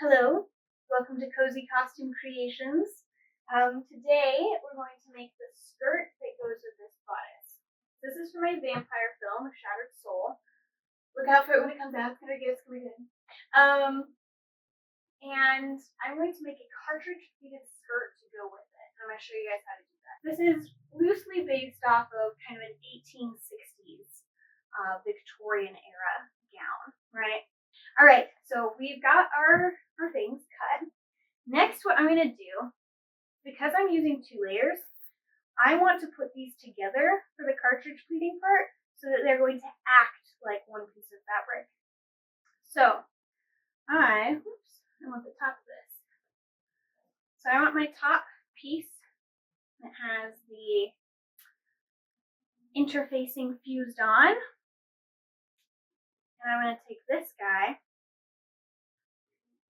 Hello, welcome to Cozy Costume Creations. Today we're going to make the skirt that goes with this bodice. This is for my vampire film, Shattered Soul. Look out for it when it comes out. It's gonna be good. And I'm going to make a cartridge pleated skirt to go with it. I'm going to show you guys how to do that. This is loosely based off of kind of an 1860s Victorian era gown, right? All right, so we've got our things cut. Next, what I'm going to do, because I'm using 2 layers, I want to put these together for the cartridge pleating part so that they're going to act like one piece of fabric. So I want the top of this. So I want my top piece that has the interfacing fused on. And I'm going to take this guy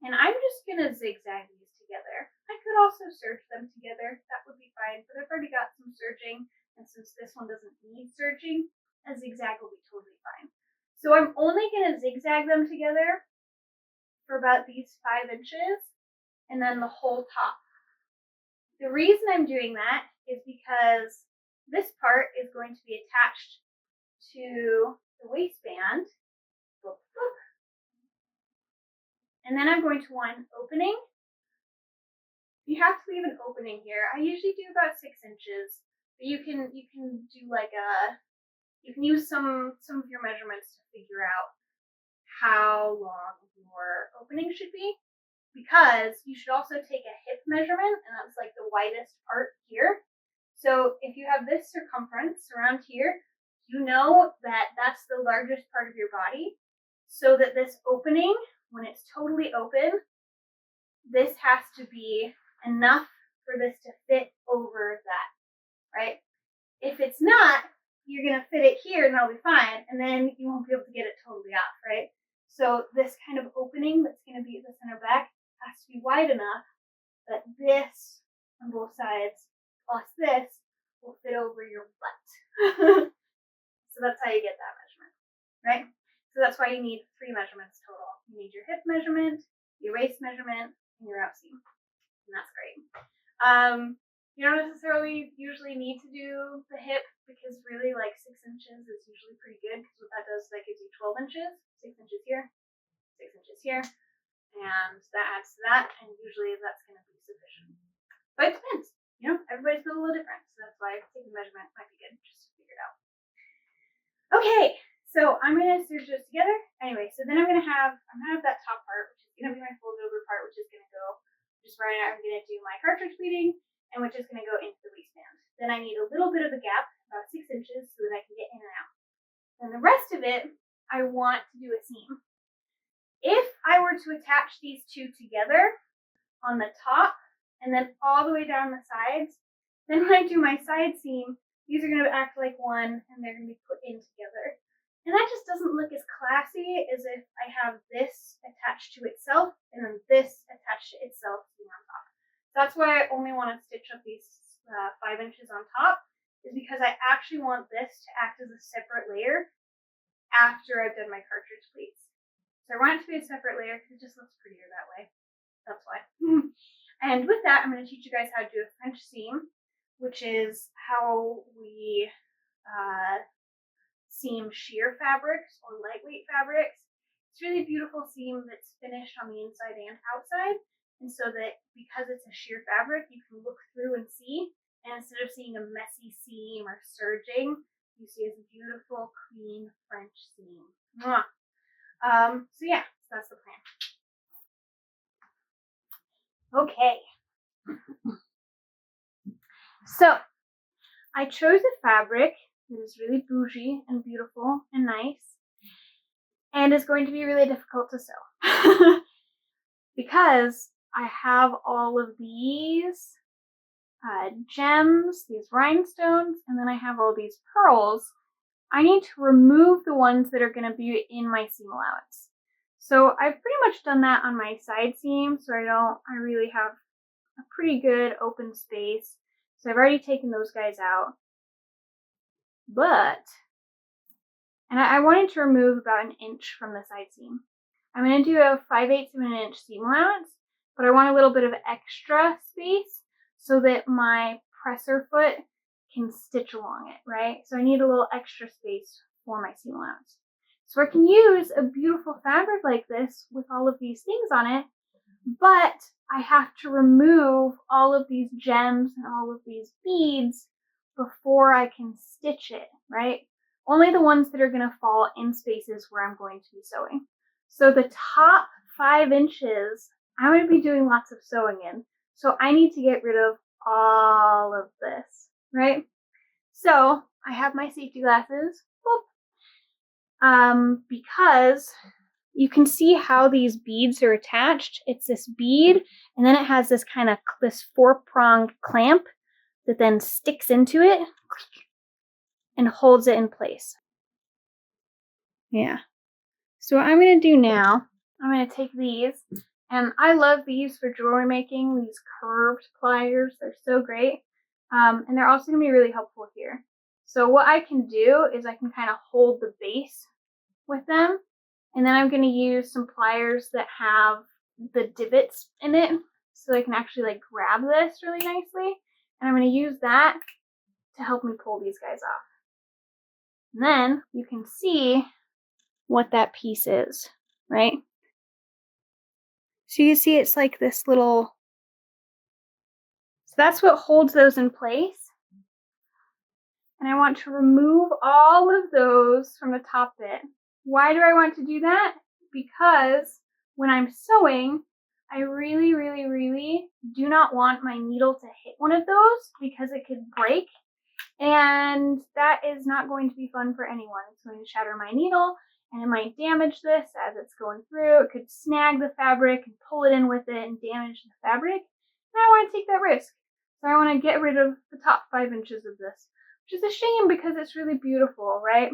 and I'm just going to zigzag these together. I could also serge them together. That would be fine, but I've already got some serging. And since this one doesn't need serging, a zigzag will be totally fine. So I'm only going to zigzag them together for about these 5 inches and then the whole top. The reason I'm doing that is because this part is going to be attached to the waistband. And then I'm going to want an opening. You have to leave an opening here. I usually do about 6 inches, but you can do like you can use some of your measurements to figure out how long your opening should be. Because you should also take a hip measurement, and that's like the widest part here. So if you have this circumference around here, you know that that's the largest part of your body. So that this opening, when it's totally open, this has to be enough for this to fit over that, right? If it's not, you're going to fit it here and that'll be fine, and then you won't be able to get it totally off, right? So this kind of opening that's going to be at the center back has to be wide enough that this on both sides plus this will fit over your butt. So that's how you get that measurement, right? So that's why you need 3 measurements total. You need your hip measurement, your waist measurement, and your outseam. And that's great. You don't necessarily usually need to do the hip because really like 6 inches is usually pretty good, because what that does is that gives you 12 inches, 6 inches here, 6 inches here. And that adds to that, and usually that's going to be sufficient. But it depends. You know, everybody's built a little different, so that's why taking measurement might be good, just to figure it out. Okay, so I'm going to serge those together. Anyway, so then I'm going to have that top part, which is going to be my folded over part, which is going to go just right now. I'm going to do my cartridge pleating, and which is going to go into the waistband. Then I need a little bit of a gap, about 6 inches, so that I can get in and out. Then the rest of it, I want to do a seam. If I were to attach these 2 together on the top and then all the way down the sides, then when I do my side seam, these are going to act like one and they're going to be put in together. And that just doesn't look as classy as if I have this attached to itself and then this attached to itself being on top. So that's why I only want to stitch up these 5 inches on top, is because I actually want this to act as a separate layer after I've done my cartridge pleats. So I want it to be a separate layer because it just looks prettier that way. That's why. And with that, I'm going to teach you guys how to do a French seam, which is how we seam sheer fabrics or lightweight fabrics. It's really beautiful seam that's finished on the inside and outside. And so that because it's a sheer fabric, you can look through and see. And instead of seeing a messy seam or serging, you see this beautiful, clean French seam. Mwah. So yeah, so that's the plan. Okay. So I chose a fabric that is really bougie and beautiful and nice, and is going to be really difficult to sew because I have all of these gems, these rhinestones, and then I have all these pearls. I need to remove the ones that are going to be in my seam allowance. So I've pretty much done that on my side seam, so I really have a pretty good open space. So I've already taken those guys out. And I wanted to remove about 1 inch from the side seam. I'm going to do a 5/8 of an inch seam allowance, but I want a little bit of extra space so that my presser foot can stitch along it, right? So I need a little extra space for my seam allowance. So I can use a beautiful fabric like this with all of these things on it, but I have to remove all of these gems and all of these beads before I can stitch it, right? Only the ones that are going to fall in spaces where I'm going to be sewing. So the top 5 inches, I'm going to be doing lots of sewing in. So I need to get rid of all of this, right? So I have my safety glasses, because you can see how these beads are attached. It's this bead, and then it has this kind of this 4-pronged clamp that then sticks into it and holds it in place. Yeah. So what I'm going to do now, I'm going to take these, and I love these for jewelry making, these curved pliers. They're so great. And they're also going to be really helpful here. So what I can do is I can kind of hold the base with them, and then I'm going to use some pliers that have the divots in it so I can actually like grab this really nicely, and I'm going to use that to help me pull these guys off. And then you can see what that piece is, right? So you see it's like this little, so that's what holds those in place. And I want to remove all of those from the top bit. Why do I want to do that? Because when I'm sewing, I really, really, really do not want my needle to hit one of those because it could break. And that is not going to be fun for anyone. It's going to shatter my needle, and it might damage this as it's going through. It could snag the fabric and pull it in with it and damage the fabric. And I want to take that risk. So I want to get rid of the top 5 inches of this, which is a shame because it's really beautiful, right?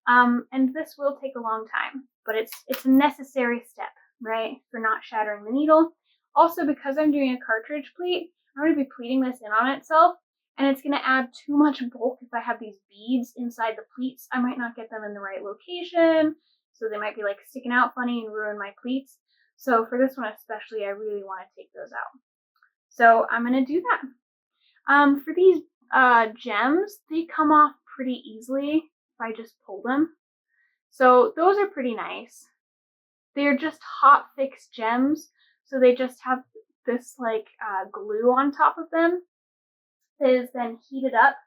And this will take a long time, but it's a necessary step, right, for not shattering the needle. Also, because I'm doing a cartridge pleat, I'm going to be pleating this in on itself, and it's going to add too much bulk if I have these beads inside the pleats. I might not get them in the right location, so they might be like sticking out funny and ruin my pleats. So for this one especially, I really want to take those out. So I'm going to do that. For these gems, they come off pretty easily if I just pull them. So those are pretty nice. They're just hot fixed gems, so they just have this like glue on top of them that is then heated up,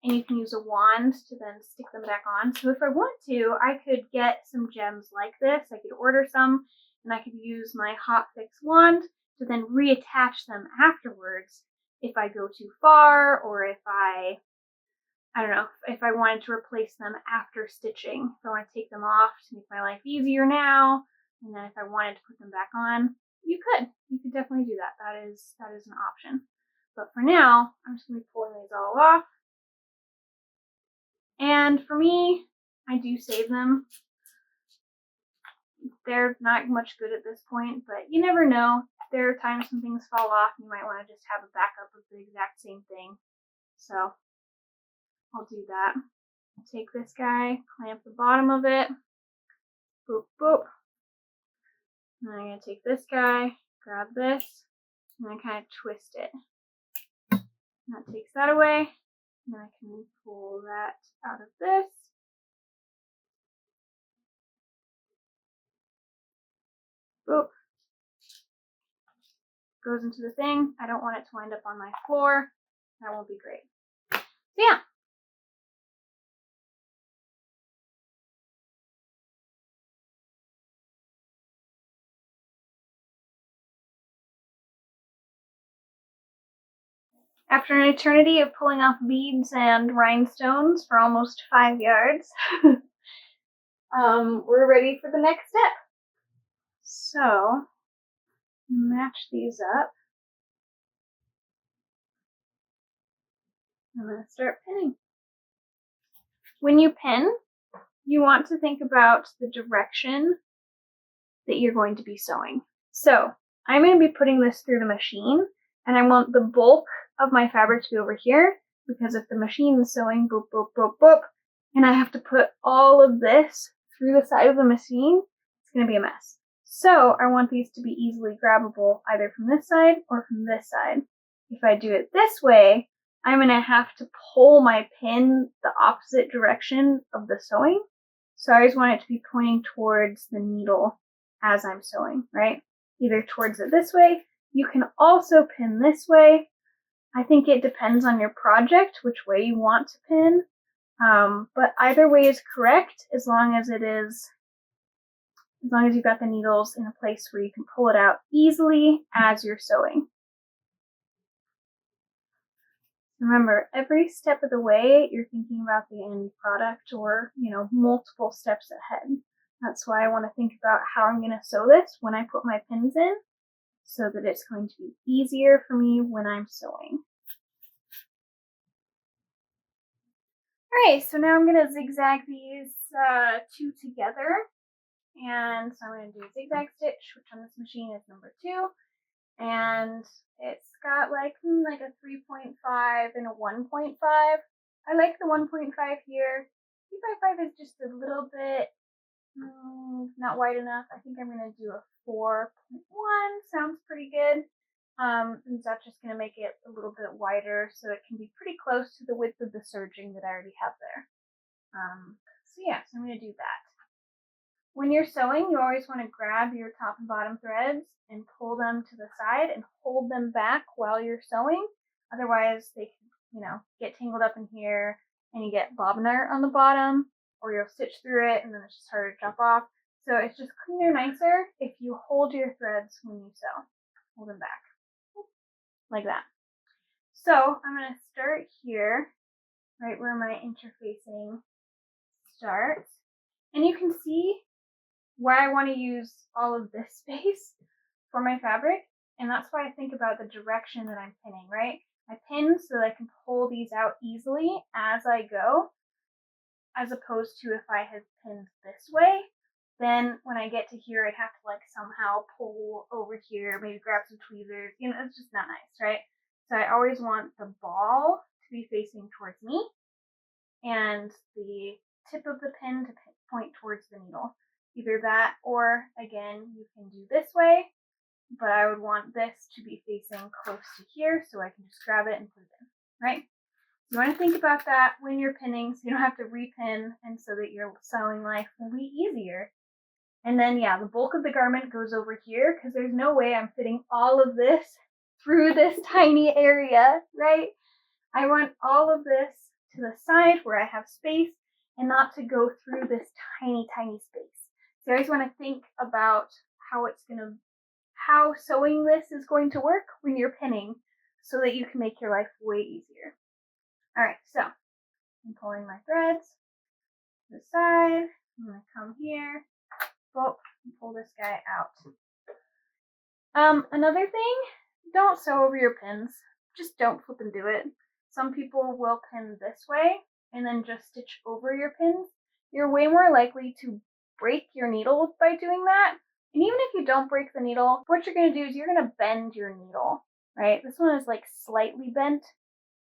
and you can use a wand to then stick them back on. So if I want to, I could get some gems like this. I could order some, and I could use my hot fix wand to then reattach them afterwards if I go too far, or if I don't know, if I wanted to replace them after stitching. If I want to take them off to make my life easier now, and then if I wanted to put them back on, you could definitely do that. That is an option. But for now, I'm just going to be pulling these all off. And for me, I do save them. They're not much good at this point, but you never know. There are times when things fall off and you might want to just have a backup of the exact same thing. So I'll do that. I'll take this guy, clamp the bottom of it, boop, boop. And I'm going to take this guy, grab this, and then kind of twist it. And that takes that away. And then I can pull that out of this. Boop. Goes into the thing. I don't want it to wind up on my floor. That won't be great. So yeah. After an eternity of pulling off beads and rhinestones for almost 5 yards, we're ready for the next step. So, match these up. I'm going to start pinning. When you pin, you want to think about the direction that you're going to be sewing. So, I'm going to be putting this through the machine, and I want the bulk of my fabric to be over here, because if the machine is sewing boop, boop, boop, boop, and I have to put all of this through the side of the machine, it's going to be a mess. So I want these to be easily grabbable either from this side or from this side. If I do it this way, I'm going to have to pull my pin the opposite direction of the sewing. So I always want it to be pointing towards the needle as I'm sewing, right? Either towards it this way. You can also pin this way. I think it depends on your project, which way you want to pin. But either way is correct as long as you've got the needles in a place where you can pull it out easily as you're sewing. Remember, every step of the way, you're thinking about the end product or, multiple steps ahead. That's why I want to think about how I'm going to sew this when I put my pins in so that it's going to be easier for me when I'm sewing. Alright, so now I'm going to zigzag these two together. And so I'm going to do a zigzag stitch, which on this machine is number 2. And it's got like a 3.5 and a 1.5. I like the 1.5 here. 3.5 is just a little bit not wide enough. I think I'm going to do a 4.1. Sounds pretty good. And that's just going to make it a little bit wider so it can be pretty close to the width of the serging that I already have there. So I'm going to do that. When you're sewing, you always want to grab your top and bottom threads and pull them to the side and hold them back while you're sewing. Otherwise, they can, get tangled up in here and you get bobbiner on the bottom, or you'll stitch through it and then it's just harder to chop off. So it's just cleaner, nicer if you hold your threads when you sew. Hold them back. Like that. So I'm going to start here, right where my interfacing starts. And you can see why I want to use all of this space for my fabric, and that's why I think about the direction that I'm pinning, right? I pin so that I can pull these out easily as I go, as opposed to if I had pinned this way, then when I get to here, I'd have to somehow pull over here, maybe grab some tweezers, it's just not nice, right? So I always want the ball to be facing towards me and the tip of the pin to point towards the needle. Either that, or again, you can do this way, but I would want this to be facing close to here so I can just grab it and put it in, right? You want to think about that when you're pinning so you don't have to repin and so that your sewing life will be easier. And then, the bulk of the garment goes over here because there's no way I'm fitting all of this through this tiny area, right? I want all of this to the side where I have space and not to go through this tiny, tiny space. So I always want to think about how sewing this is going to work when you're pinning so that you can make your life way easier. Alright, so I'm pulling my threads to the side. I'm going to come here, and pull this guy out. Another thing, don't sew over your pins. Just don't flip and do it. Some people will pin this way and then just stitch over your pins. You're way more likely to break your needle by doing that. And even if you don't break the needle, what you're going to do is you're going to bend your needle, right? This one is slightly bent.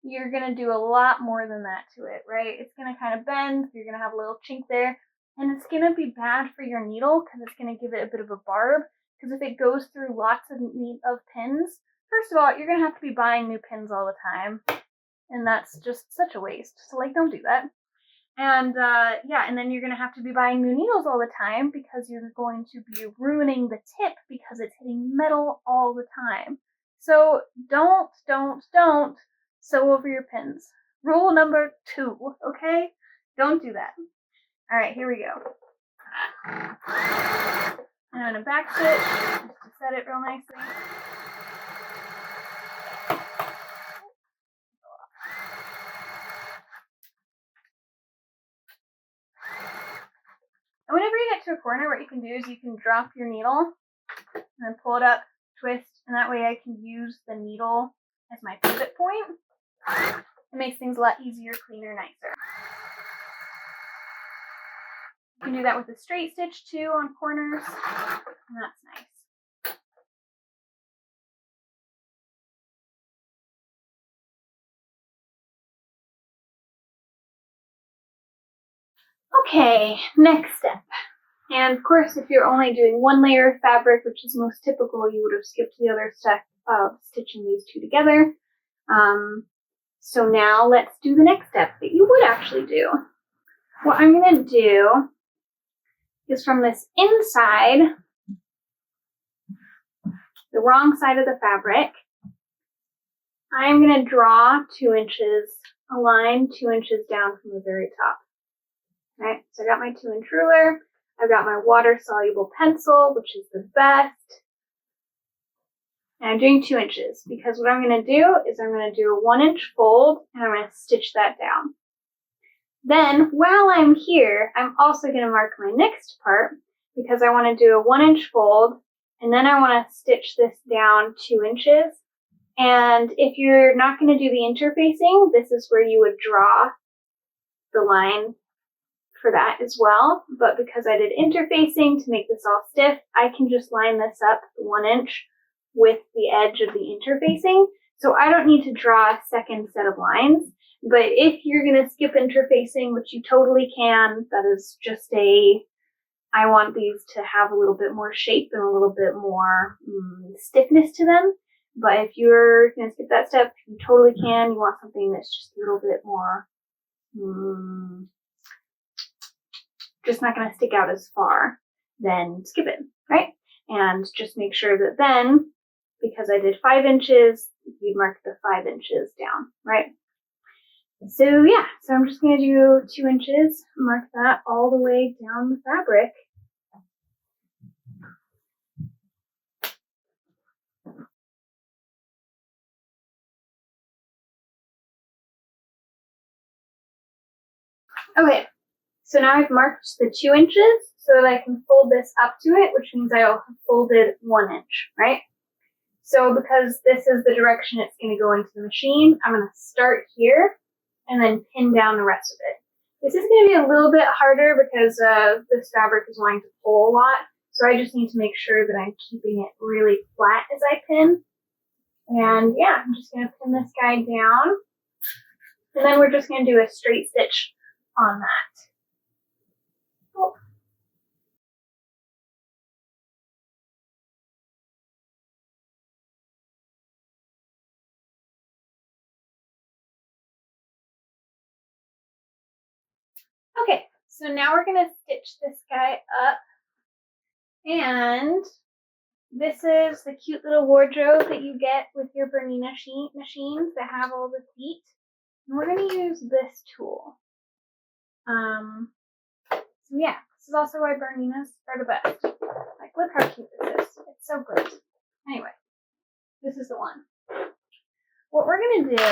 You're going to do a lot more than that to it, right? It's going to kind of bend. You're going to have a little chink there. And it's going to be bad for your needle because it's going to give it a bit of a barb. Because if it goes through lots of pins, first of all, you're going to have to be buying new pins all the time. And that's just such a waste. So don't do that. And and then you're going to have to be buying new needles all the time because you're going to be ruining the tip because it's hitting metal all the time. So don't sew over your pins. Rule number 2, okay? Don't do that. All right, here we go. And I'm going to back stitch just to set it real nicely. And whenever you get to a corner, what you can do is you can drop your needle and then pull it up, twist, and that way I can use the needle as my pivot point. It makes things a lot easier, cleaner, nicer. You can do that with a straight stitch too on corners, and that's nice. Okay, next step. And of course, if you're only doing one layer of fabric, which is most typical, you would have skipped the other step of stitching these two together. So now let's do the next step that you would actually do. What I'm going to do is from this inside, the wrong side of the fabric, I'm going to draw 2 inches, a line 2 inches down from the very top. Right, so I got my 2-inch ruler, I've got my water-soluble pencil, which is the best, and I'm doing 2 inches because what I'm going to do is I'm going to do a 1-inch fold and I'm going to stitch that down. Then while I'm here, I'm also going to mark my next part because I want to do a 1-inch fold and then I want to stitch this down 2 inches. And if you're not going to do the interfacing, this is where you would draw the line for that as well. But because I did interfacing to make this all stiff, I can just line this up 1 inch with the edge of the interfacing. So I don't need to draw a second set of lines. But if you're going to skip interfacing, which you totally can, that is just I want these to have a little bit more shape and a little bit more stiffness to them. But if you're going to skip that step, you totally can. You want something that's just a little bit more just not going to stick out as far, then skip it, right? And just make sure that then, because I did 5 inches, you'd mark the 5 inches down, right? So yeah, so I'm just going to do 2 inches, mark that all the way down the fabric. Okay. So now I've marked the 2 inches so that I can fold this up to it, which means I will have folded 1 inch, right? So because this is the direction it's going to go into the machine, I'm going to start here and then pin down the rest of it. This is going to be a little bit harder because this fabric is wanting to pull a lot. So I just need to make sure that I'm keeping it really flat as I pin. And yeah, I'm just going to pin this guy down. And then we're just going to do a straight stitch on that. Oh. Okay, so now we're going to stitch this guy up. And this is the cute little wardrobe that you get with your Bernina machines that have all the feet. And we're going to use this tool. So yeah, this is also why Berninas are the best. Like, look how cute this is. It's so great. Anyway, this is the one. What we're going to do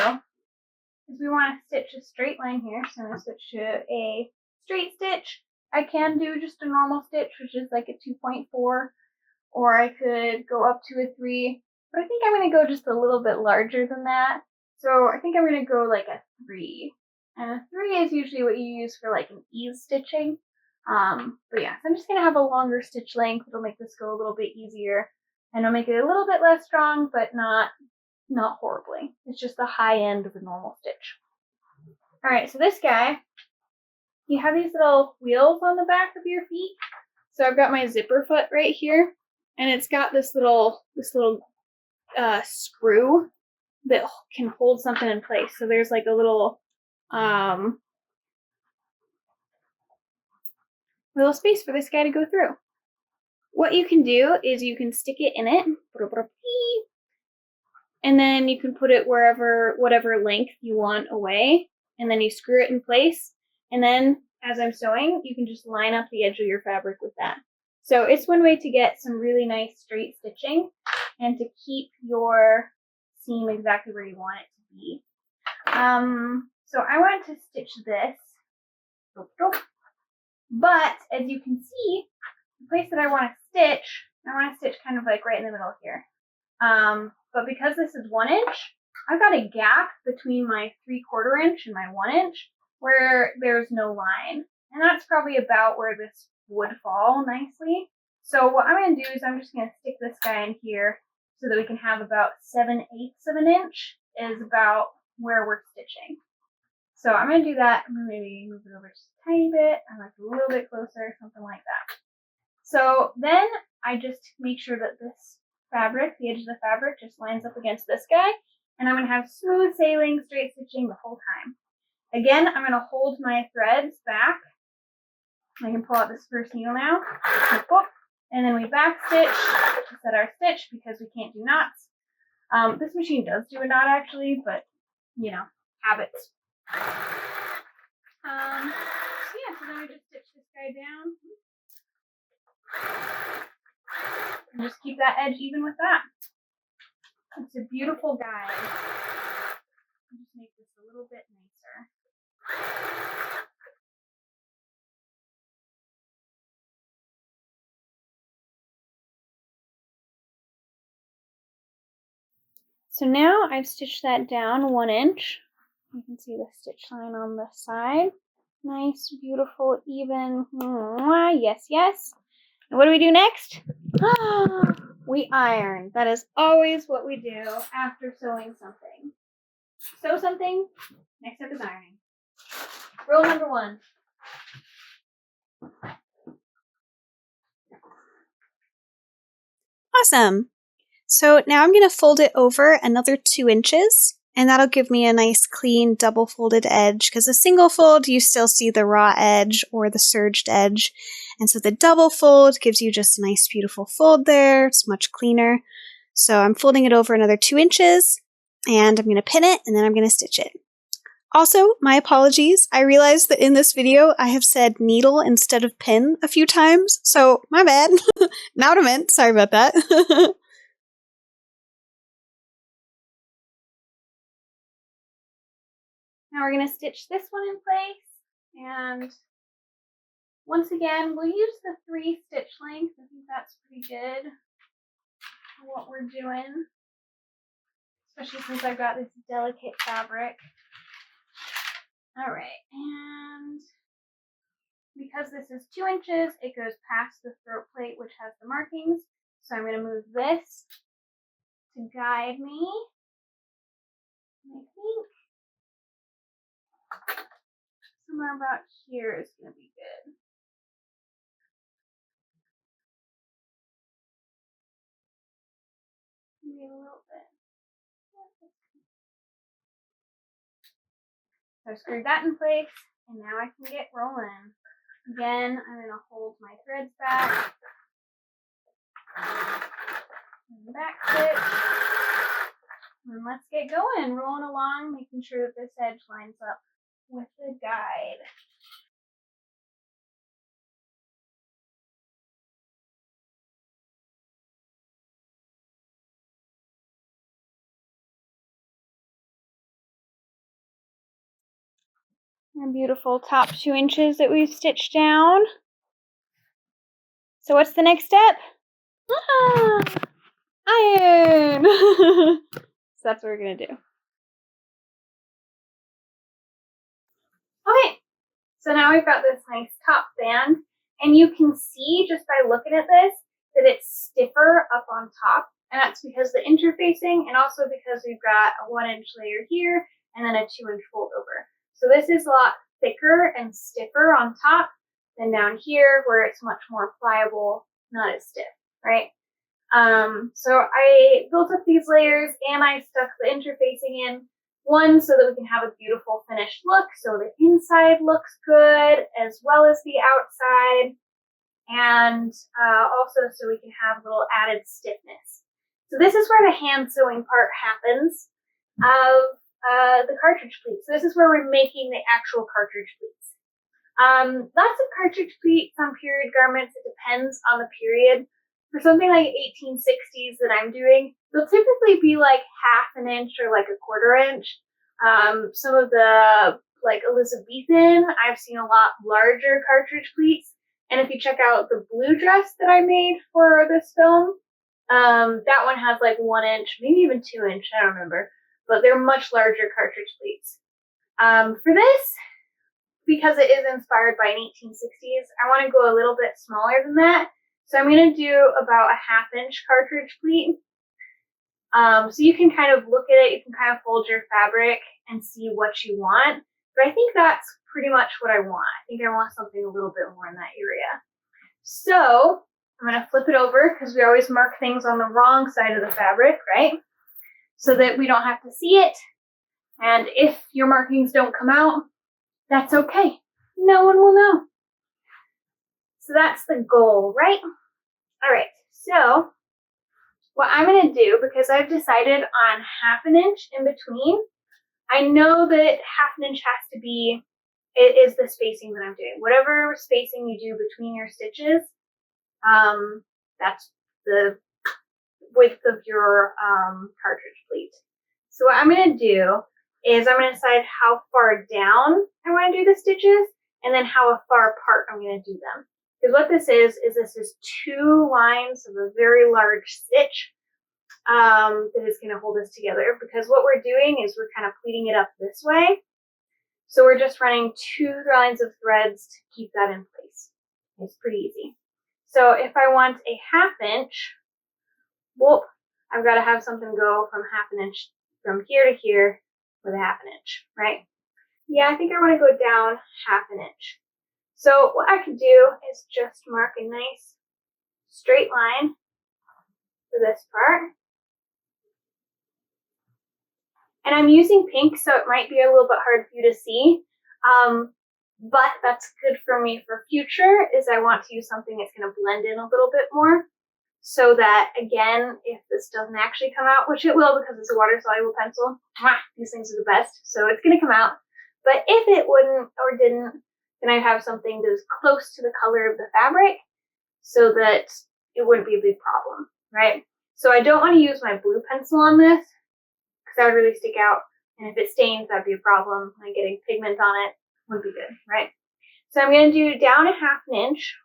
is we want to stitch a straight line here. So I'm going to stitch a straight stitch. I can do just a normal stitch, which is like a 2.4, or I could go up to a 3, but I think I'm going to go just a little bit larger than that. So I think I'm going to go like a 3. And a 3 is usually what you use for like an ease stitching. But yeah, so I'm just going to have a longer stitch length. It'll make this go a little bit easier. And it'll make it a little bit less strong, but not horribly. It's just the high end of a normal stitch. Alright, so this guy, you have these little wheels on the back of your feet. So I've got my zipper foot right here. And it's got this little screw that can hold something in place. So there's like a little space for this guy to go through. What you can do is you can stick it in it, and then you can put it whatever length you want away, and then you screw it in place. And then as I'm sewing, you can just line up the edge of your fabric with that. So it's one way to get some really nice straight stitching and to keep your seam exactly where you want it to be. So I want to stitch this, but as you can see, the place that I want to stitch kind of like right in the middle here. But because this is 1 inch, I've got a gap between my 3/4 inch and my 1 inch where there's no line. And that's probably about where this would fall nicely. So what I'm going to do is I'm just going to stick this guy in here so that we can have about 7/8 of an inch is about where we're stitching. So I'm going to do that. I'm going to maybe move it over just a tiny bit. I like a little bit closer, something like that. So then I just make sure that this fabric, the edge of the fabric, just lines up against this guy, and I'm going to have smooth sailing, straight stitching the whole time. Again, I'm going to hold my threads back. I can pull out this first needle now, and then we back stitch to set our stitch because we can't do knots. This machine does do a knot actually, but you know, habits. So then I just stitch this guy down. And just keep that edge even with that. It's a beautiful guide. I'll just make this a little bit nicer. So now I've stitched that down 1 inch. You can see the stitch line on the side. Nice, beautiful, even. Yes, yes. And what do we do next? We iron. That is always what we do after sewing something. Sew something, next step is ironing. Rule number 1. Awesome. So now I'm going to fold it over another 2 inches, and that'll give me a nice clean double folded edge, because a single fold you still see the raw edge or the serged edge, and so the double fold gives you just a nice beautiful fold there. It's much cleaner. So I'm folding it over another 2 inches, and I'm going to pin it, and then I'm going to stitch it. Also, my apologies. I realized that in this video I have said needle instead of pin a few times, so my bad. Not what I meant. Sorry about that. Now we're going to stitch this one in place, and once again, we'll use the 3 stitch length. I think that's pretty good for what we're doing, especially since I've got this delicate fabric. All right, and because this is 2 inches, it goes past the throat plate, which has the markings. So I'm going to move this to guide me. I think somewhere about here is going to be good. Maybe a little bit. So I screwed that in place, and now I can get rolling. Again, I'm going to hold my threads back. And back stitch. And let's get going, rolling along, making sure that this edge lines up with the guide. Our beautiful top 2 inches that we've stitched down. So what's the next step? Iron! So that's what we're going to do. Okay, so now we've got this nice top band, and you can see just by looking at this that it's stiffer up on top, and that's because the interfacing, and also because we've got a 1 inch layer here and then a 2 inch fold over. So this is a lot thicker and stiffer on top than down here where it's much more pliable, not as stiff, right? So I built up these layers and I stuck the interfacing in, one so that we can have a beautiful finished look, so the inside looks good as well as the outside, and also so we can have a little added stiffness. So this is where the hand sewing part happens of the cartridge pleat. So this is where we're making the actual cartridge pleats. Lots of cartridge pleats on period garments, it depends on the period. For something like 1860s that I'm doing, they'll typically be like 1/2 inch or like 1/4 inch. Some of the like Elizabethan, I've seen a lot larger cartridge pleats. And if you check out the blue dress that I made for this film, that one has like 1 inch, maybe even 2 inch, I don't remember. But they're much larger cartridge pleats. For this, because it is inspired by an 1860s, I want to go a little bit smaller than that. So I'm going to do about a 1/2 inch cartridge pleat. So you can kind of look at it, you can kind of fold your fabric and see what you want. But I think that's pretty much what I want. I think I want something a little bit more in that area. So I'm going to flip it over because we always mark things on the wrong side of the fabric, right? So that we don't have to see it. And if your markings don't come out, that's okay. No one will know. So that's the goal, right? All right, so what I'm going to do, because I've decided on 1/2 inch in between, I know that 1/2 inch has to be, it is the spacing that I'm doing. Whatever spacing you do between your stitches, that's the width of your cartridge pleat. So what I'm going to do is I'm going to decide how far down I want to do the stitches and then how far apart I'm going to do them. Because what this is 2 lines of a very large stitch that is going to hold us together. Because what we're doing is we're kind of pleating it up this way. So we're just running 2 lines of threads to keep that in place. It's pretty easy. So if I want a 1/2 inch, whoop, I've got to have something go from 1/2 inch from here to here with a 1/2 inch, right? Yeah, I think I want to go down 1/2 inch. So what I could do is just mark a nice straight line for this part. And I'm using pink, so it might be a little bit hard for you to see. But that's good for me for future, is I want to use something that's going to blend in a little bit more. So that, again, if this doesn't actually come out, which it will because it's a water-soluble pencil, these things are the best, so it's going to come out. But if it wouldn't or didn't, then I have something that is close to the color of the fabric so that it wouldn't be a big problem, right? So I don't want to use my blue pencil on this because that would really stick out. And if it stains, that'd be a problem. Like getting pigment on it would be good, right? So I'm going to do down a 1/2 inch.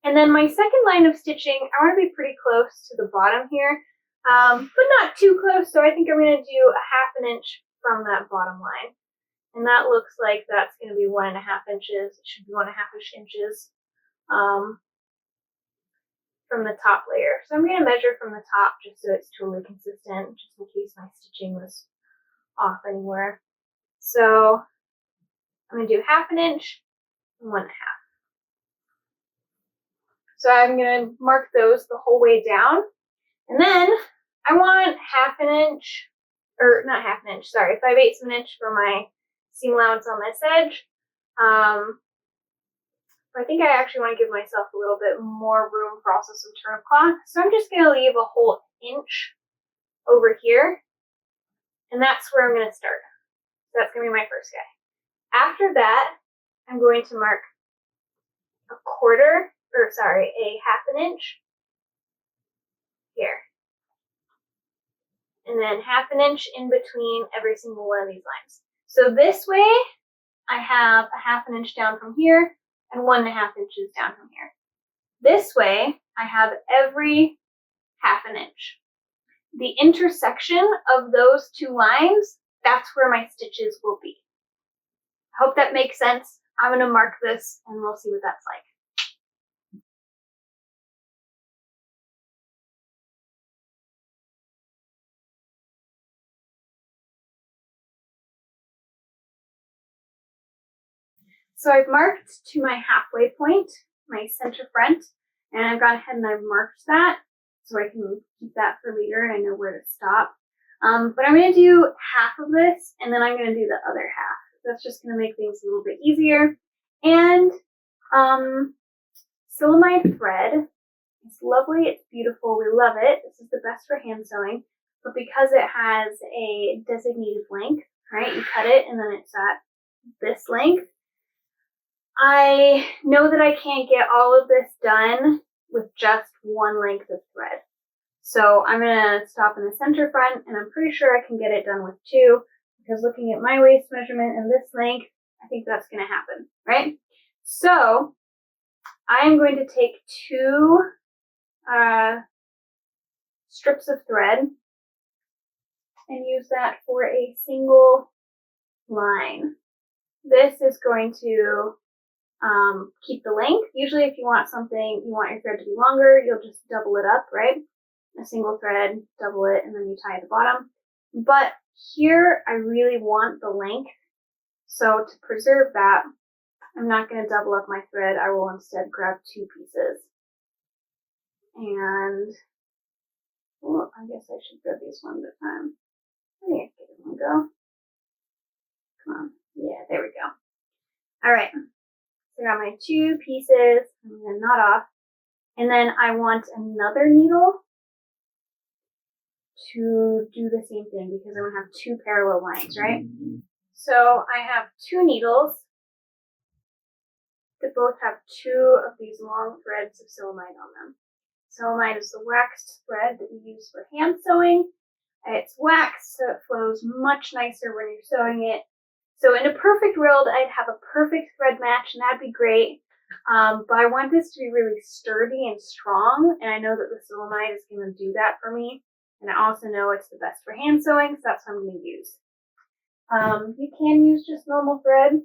And then my second line of stitching, I want to be pretty close to the bottom here, but not too close. So I think I'm going to do a 1/2 inch from that bottom line. And that looks like that's going to be 1.5 inches. It should be 1.5 inches from the top layer. So I'm going to measure from the top just so it's totally consistent, just in case my stitching was off anywhere. So I'm going to do 1/2 inch and 1.5. So I'm going to mark those the whole way down. And then I want 1/2 inch, or not 1/2 inch, sorry, 5/8 of an inch for my seam allowance on this edge. I think I actually want to give myself a little bit more room for also some turnip cloth. So I'm just going to leave a whole inch over here. And that's where I'm going to start. So that's going to be my first guy. After that, I'm going to mark a 1/2 inch here. And then 1/2 inch in between every single one of these lines. So this way, I have a 1/2 inch down from here and 1.5 inches down from here. This way, I have every 1/2 inch. The intersection of those 2 lines, that's where my stitches will be. I hope that makes sense. I'm going to mark this and we'll see what that's like. So I've marked to my halfway point, my center front, and I've gone ahead and I've marked that so I can keep that for later and I know where to stop. But I'm going to do half of this and then I'm going to do the other half. That's just going to make things a little bit easier. And Silamide thread, it's lovely, it's beautiful, we love it. This is the best for hand sewing, but because it has a designated length, right, you cut it and then it's at this length, I know that I can't get all of this done with just one length of thread. So I'm going to stop in the center front and I'm pretty sure I can get it done with 2 because looking at my waist measurement and this length, I think that's going to happen, right? So I am going to take 2 strips of thread and use that for a single line. This is going to keep the length. Usually if you want your thread to be longer, you'll just double it up, right? A single thread, double it, and then you tie at the bottom. But here I really want the length. So to preserve that, I'm not going to double up my thread. I will instead grab 2 pieces. And, well, I guess I should thread these one at a time. Yeah, give it one go. Come on. Yeah, there we go. All right. So I got my 2 pieces. I'm going to knot off. And then I want another needle to do the same thing because I'm going to have 2 parallel lines, right? So I have 2 needles that both have 2 of these long threads of silamite on them. Silamite is the waxed thread that we use for hand sewing. It's waxed, so it flows much nicer when you're sewing it. So in a perfect world, I'd have a perfect thread match, and that'd be great. But I want this to be really sturdy and strong, and I know that the silamite is going to do that for me. And I also know it's the best for hand sewing, so that's what I'm going to use. You can use just normal thread.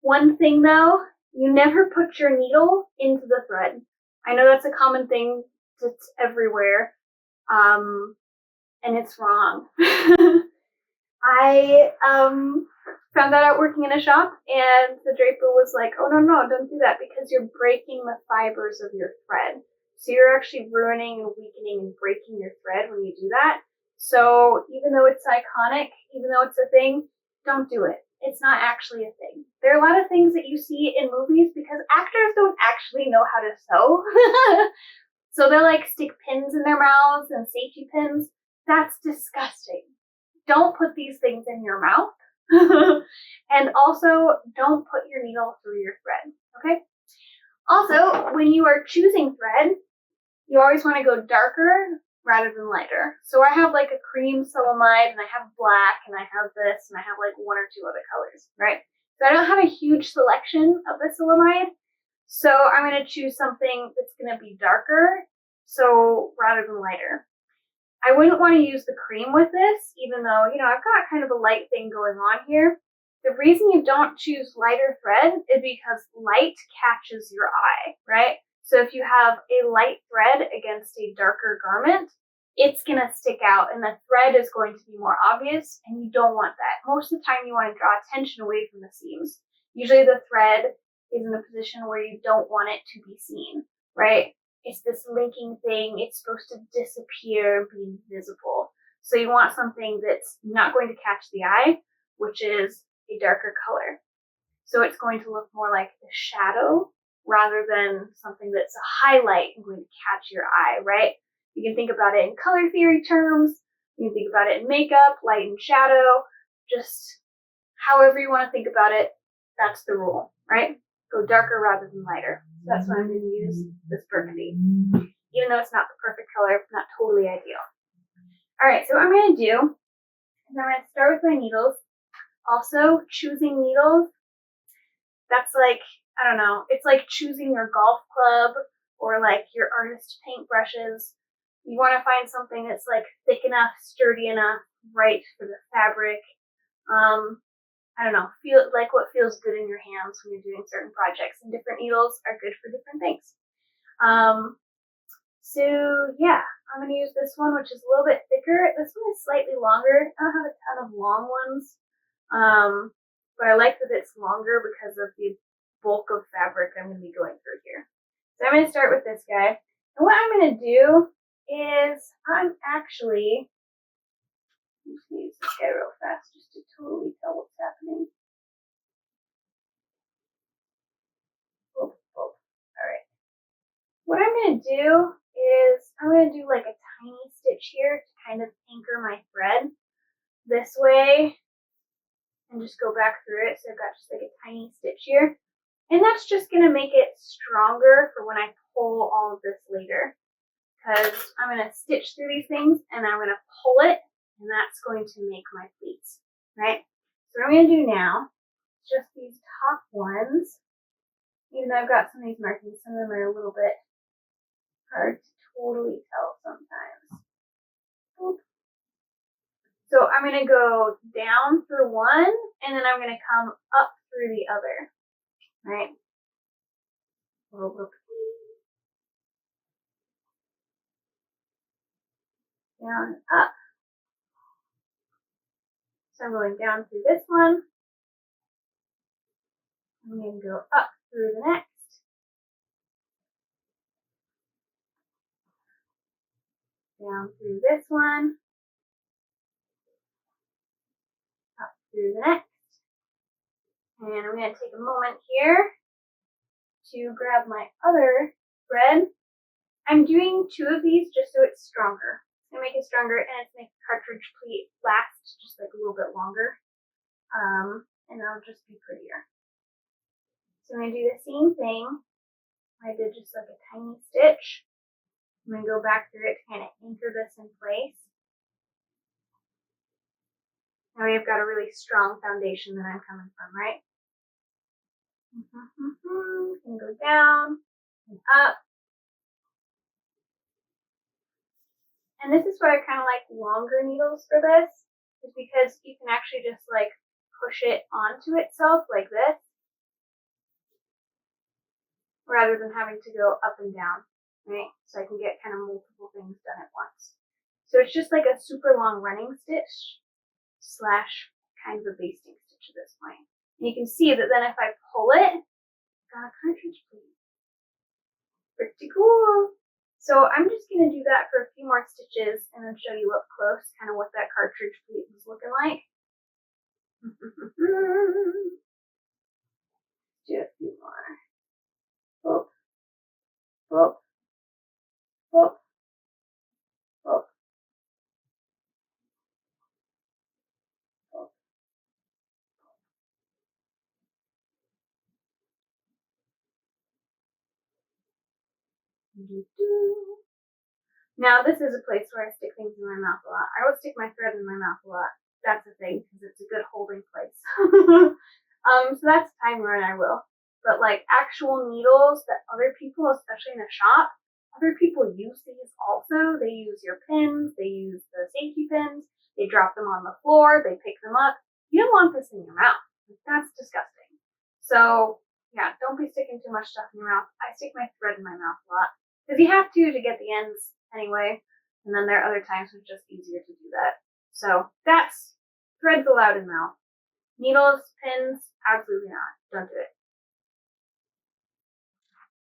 One thing though, you never put your needle into the thread. I know that's a common thing that's everywhere, and it's wrong. I found that out working in a shop, and the draper was like, oh no, don't do that because you're breaking the fibers of your thread. So you're actually ruining and weakening and breaking your thread when you do that. So even though it's iconic, even though it's a thing, don't do it. It's not actually a thing. There are a lot of things that you see in movies because actors don't actually know how to sew. So they'll like stick pins in their mouths and safety pins. That's disgusting. Don't put these things in your mouth. And also, don't put your needle through your thread, okay? Also, when you are choosing thread, you always want to go darker rather than lighter. So I have like a cream silamite, and I have black, and I have this, and I have like 1 or 2 other colors, right? So I don't have a huge selection of the silamite, so I'm going to choose something that's going to be darker, so rather than lighter. I wouldn't want to use the cream with this, even though, I've got kind of a light thing going on here. The reason you don't choose lighter thread is because light catches your eye, right? So if you have a light thread against a darker garment, it's going to stick out and the thread is going to be more obvious, and you don't want that. Most of the time you want to draw attention away from the seams. Usually the thread is in a position where you don't want it to be seen, right? It's this linking thing. It's supposed to disappear and be invisible. So you want something that's not going to catch the eye, which is a darker color. So it's going to look more like a shadow rather than something that's a highlight and going to catch your eye, right? You can think about it in color theory terms. You can think about it in makeup, light and shadow, just however you want to think about it. That's the rule, right? Go darker rather than lighter. So that's why I'm going to use this burgundy. Even though it's not the perfect color, not totally ideal. Alright, so what I'm going to do is I'm going to start with my needles. Also, choosing needles, that's like, I don't know, it's like choosing your golf club or like your artist paintbrushes. You want to find something that's like thick enough, sturdy enough, right for the fabric. I don't know, feel like what feels good in your hands when you're doing certain projects, and different needles are good for different things. So yeah, I'm going to use this one, which is a little bit thicker. This one is slightly longer. I don't have a ton of long ones, but I like that it's longer because of the bulk of fabric I'm going to be going through here. So I'm going to start with this guy. And what I'm going to do is I'm actually, I'm just going to use this guy real fast just to totally tell what's happening. Alright. What I'm going to do is I'm going to do like a tiny stitch here to kind of anchor my thread this way and just go back through it. So I've got just like a tiny stitch here. And that's just going to make it stronger for when I pull all of this later. Because I'm going to stitch through these things and I'm going to pull it, and that's going to make my pleats, right? So what I'm going to do now is just these top ones. Even though I've got some of these markings, some of them are a little bit hard to totally tell sometimes. Oop. So I'm going to go down through one, and then I'm going to come up through the other, right? Down, up. So I'm going down through this one. I'm going to go up through the next. Down through this one. Up through the next. And I'm going to take a moment here to grab my other thread. I'm doing 2 of these just so it's stronger. It's going to make it stronger and it's going to make the cartridge pleat last just like a little bit longer. And it'll just be prettier. So I'm going to do the same thing. I did just like a tiny stitch. I'm going to go back through it to kind of anchor this in place. Now we've got a really strong foundation that I'm coming from, right? Going to go down and up. And this is why I kind of like longer needles for this, is because you can actually just like push it onto itself like this, rather than having to go up and down, right? So I can get kind of multiple things done at once. So it's just like a super long running stitch slash kind of a basting stitch at this point. And you can see that then if I pull it, I've got a cartridge pleat. Pretty cool. So I'm just going to do that for a few more stitches and then show you up close kind of what that cartridge pleat was looking like. Do a few more. Boop, boop, boop, boop, boop. Now this is a place where I stick things in my mouth a lot. I will stick my thread in my mouth a lot. That's the thing, because it's a good holding place. So that's a time when I will. But like actual needles that other people, especially in a shop, other people use these also. They use your pins, they use the safety pins, they drop them on the floor, they pick them up. You don't want this in your mouth. That's disgusting. So yeah, don't be sticking too much stuff in your mouth. I stick my thread in my mouth a lot because you have to get the ends anyway. And then there are other times when it's just easier to do that. So that's threads allowed in mouth. Needles, pins, absolutely not. Don't do it.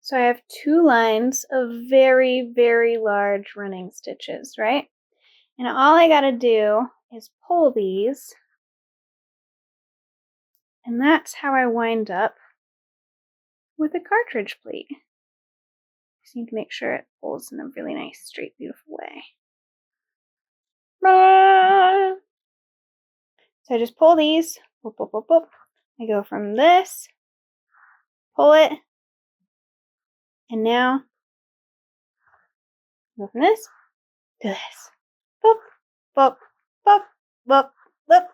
So I have 2 lines of very, very large running stitches, right? And all I gotta do is pull these. And that's how I wind up with a cartridge pleat. Just need to make sure it pulls in a really nice, straight, beautiful way. So I just pull these. Boop, boop, boop, boop. I go from this, pull it, and now go from this to this. Boop, boop, boop, boop, boop.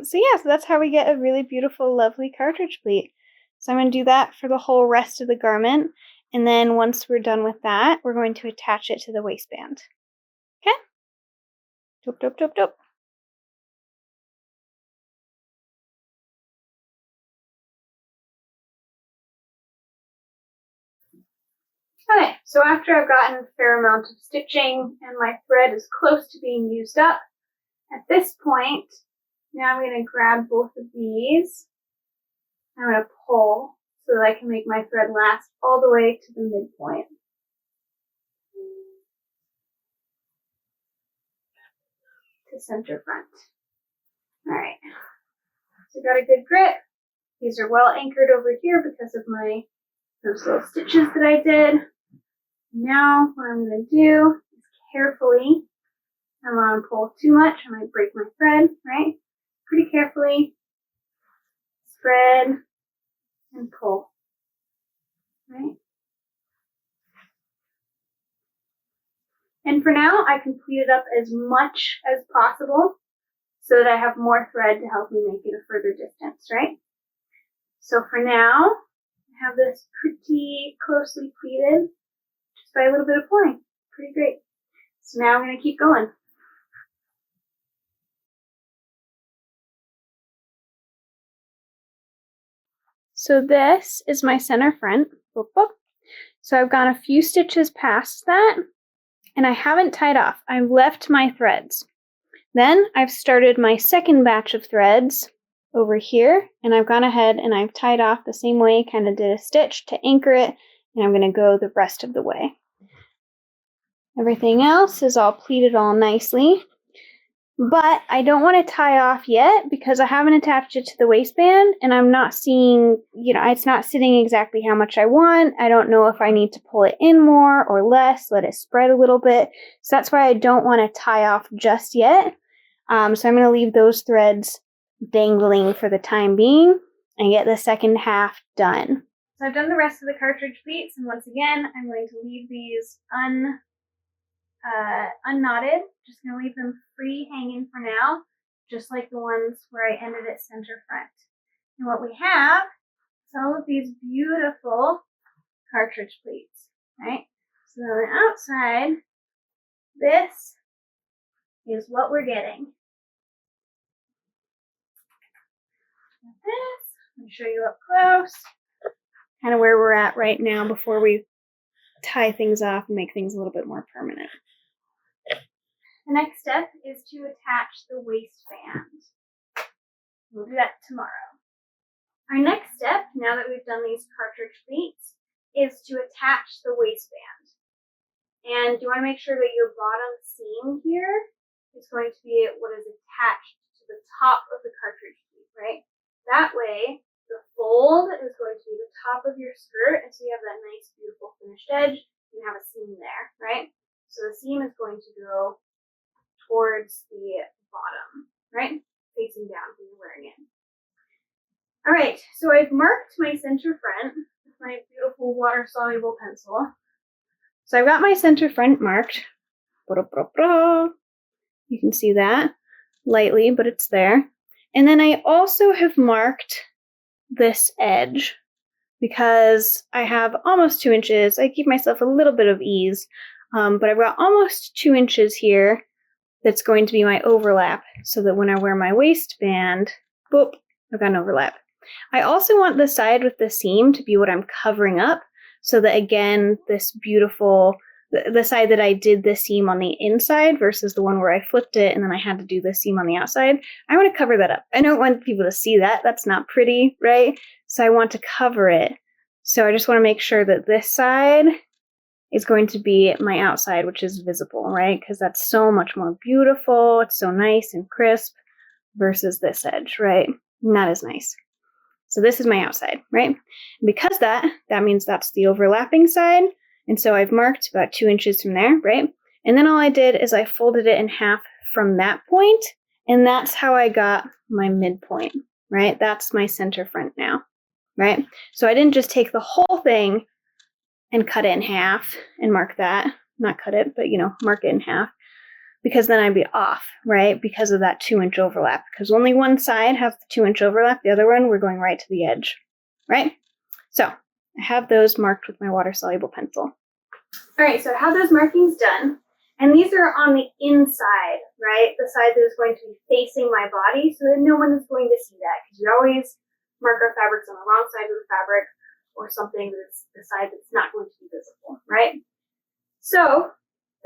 So that's how we get a really beautiful, lovely cartridge pleat. So I'm going to do that for the whole rest of the garment. And then once we're done with that, we're going to attach it to the waistband. Okay? Doop, doop, doop, doop. Okay, so after I've gotten a fair amount of stitching and my thread is close to being used up, at this point, now I'm going to grab both of these. I'm going to pull so that I can make my thread last all the way to the midpoint. To center front. Alright, so got a good grip. These are well anchored over here because of those little stitches that I did. Now what I'm going to do is carefully, I don't want to pull too much, I might break my thread, right? Pretty carefully spread and pull, right? And for now, I can pleat it up as much as possible so that I have more thread to help me make it a further distance, right? So for now, I have this pretty closely pleated just by a little bit of pulling. Pretty great. So now I'm going to keep going. So this is my center front. Boop, boop. So I've gone a few stitches past that, and I haven't tied off. I've left my threads. Then I've started my second batch of threads over here, and I've gone ahead and I've tied off the same way, kind of did a stitch to anchor it, and I'm going to go the rest of the way. Everything else is all pleated all nicely, but I don't want to tie off yet because I haven't attached it to the waistband, and I'm not seeing, it's not sitting exactly how much I want. I don't know if I need to pull it in more or less, let it spread a little bit, so that's why I don't want to tie off just yet. So I'm going to leave those threads dangling for the time being and get the second half done. So I've done the rest of the cartridge pleats, and once again, I'm going to leave these unknotted. Just going to leave them free hanging for now, just like the ones where I ended at center front. And what we have is all of these beautiful cartridge pleats, right? So on the outside, this is what we're getting. This, let me show you up close, kind of where we're at right now before we tie things off and make things a little bit more permanent. The next step is to attach the waistband. We'll do that tomorrow. Our next step, now that we've done these cartridge pleats, is to attach the waistband. And you want to make sure that your bottom seam here is going to be what is attached to the top of the cartridge pleat, right? That way, the fold is going to be the top of your skirt, and so you have that nice, beautiful finished edge. You have a seam there, right? So the seam is going to go towards the bottom, right? Facing down when you're wearing it. All right, so I've marked my center front with my beautiful water-soluble pencil. So I've got my center front marked. You can see that lightly, but it's there. And then I also have marked this edge because I have almost 2 inches. I give myself a little bit of ease, but I've got almost 2 inches here that's going to be my overlap, so that when I wear my waistband, boop, I've got an overlap. I also want the side with the seam to be what I'm covering up, so that again, this beautiful, the side that I did the seam on the inside versus the one where I flipped it and then I had to do the seam on the outside, I want to cover that up. I don't want people to see that. That's not pretty, right? So I want to cover it. So I just want to make sure that this side is going to be my outside, which is visible, right? Because that's so much more beautiful. It's so nice and crisp versus this edge, right? Not as nice. So this is my outside, right? And because that means that's the overlapping side. And so I've marked about 2 inches from there, right? And then all I did is I folded it in half from that point, and that's how I got my midpoint, right? That's my center front now, right? So I didn't just take the whole thing and cut it in half and mark that. Not cut it, but mark it in half. Because then I'd be off, right? Because of that 2 inch overlap. Because only one side has the 2 inch overlap, the other one, we're going right to the edge, right? So I have those marked with my water-soluble pencil. All right, so I have those markings done. And these are on the inside, right? The side that is going to be facing my body, so that no one is going to see that. Because we always mark our fabrics on the wrong side of the fabric, or something that's the side that's not going to be visible, right? So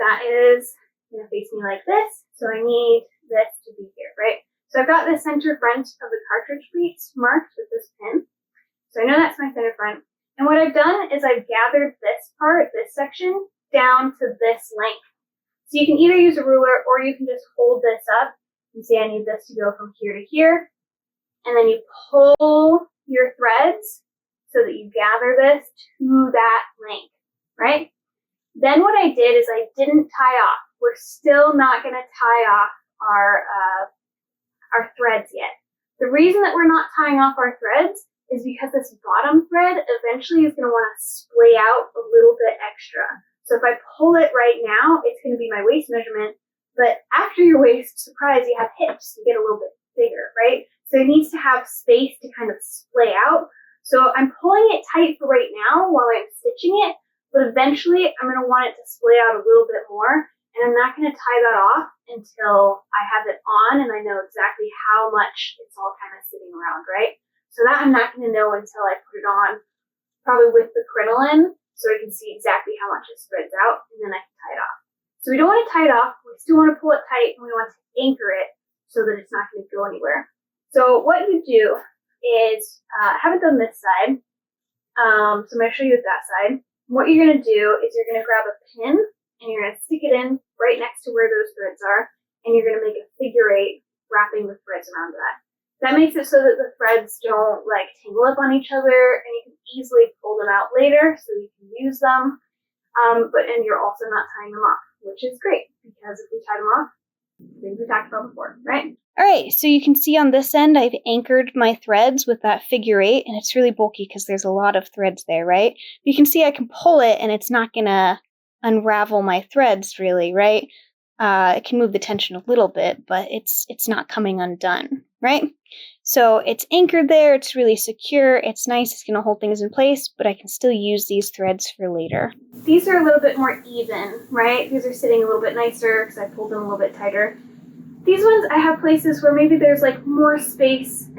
that is going to face me like this. So I need this to be here, right? So I've got the center front of the cartridge pleats marked with this pin. So I know that's my center front. And what I've done is I've gathered this part, this section, down to this length. So you can either use a ruler or you can just hold this up and say I need this to go from here to here. And then you pull your threads so that you gather this to that length, right? Then what I did is I didn't tie off. We're still not going to tie off our threads yet. The reason that we're not tying off our threads is because this bottom thread eventually is going to want to splay out a little bit extra. So if I pull it right now, it's going to be my waist measurement. But after your waist, surprise, you have hips. You get a little bit bigger, right? So it needs to have space to kind of splay out. So I'm pulling it tight for right now while I'm stitching it, but eventually I'm going to want it to splay out a little bit more, and I'm not going to tie that off until I have it on and I know exactly how much it's all kind of sitting around, right? So that I'm not going to know until I put it on, probably with the crinoline, so I can see exactly how much it spreads out, and then I can tie it off. So we don't want to tie it off, we still want to pull it tight, and we want to anchor it so that it's not going to go anywhere. So what you do is, I haven't done this side, so I'm going to show you that side. What you're going to do is you're going to grab a pin and you're going to stick it in right next to where those threads are, and you're going to make a figure 8 wrapping the threads around that. That makes it so that the threads don't like tangle up on each other, and you can easily pull them out later so you can use them. And you're also not tying them off, which is great because if we tie them off, things we talked about before, right? All right, so you can see on this end, I've anchored my threads with that figure 8, and it's really bulky because there's a lot of threads there, right? You can see I can pull it, and it's not going to unravel my threads, really, right? It can move the tension a little bit, but it's not coming undone, right? So it's anchored there, it's really secure, it's nice, it's going to hold things in place, but I can still use these threads for later. These are a little bit more even, right? These are sitting a little bit nicer because I pulled them a little bit tighter. These ones, I have places where maybe there's like more space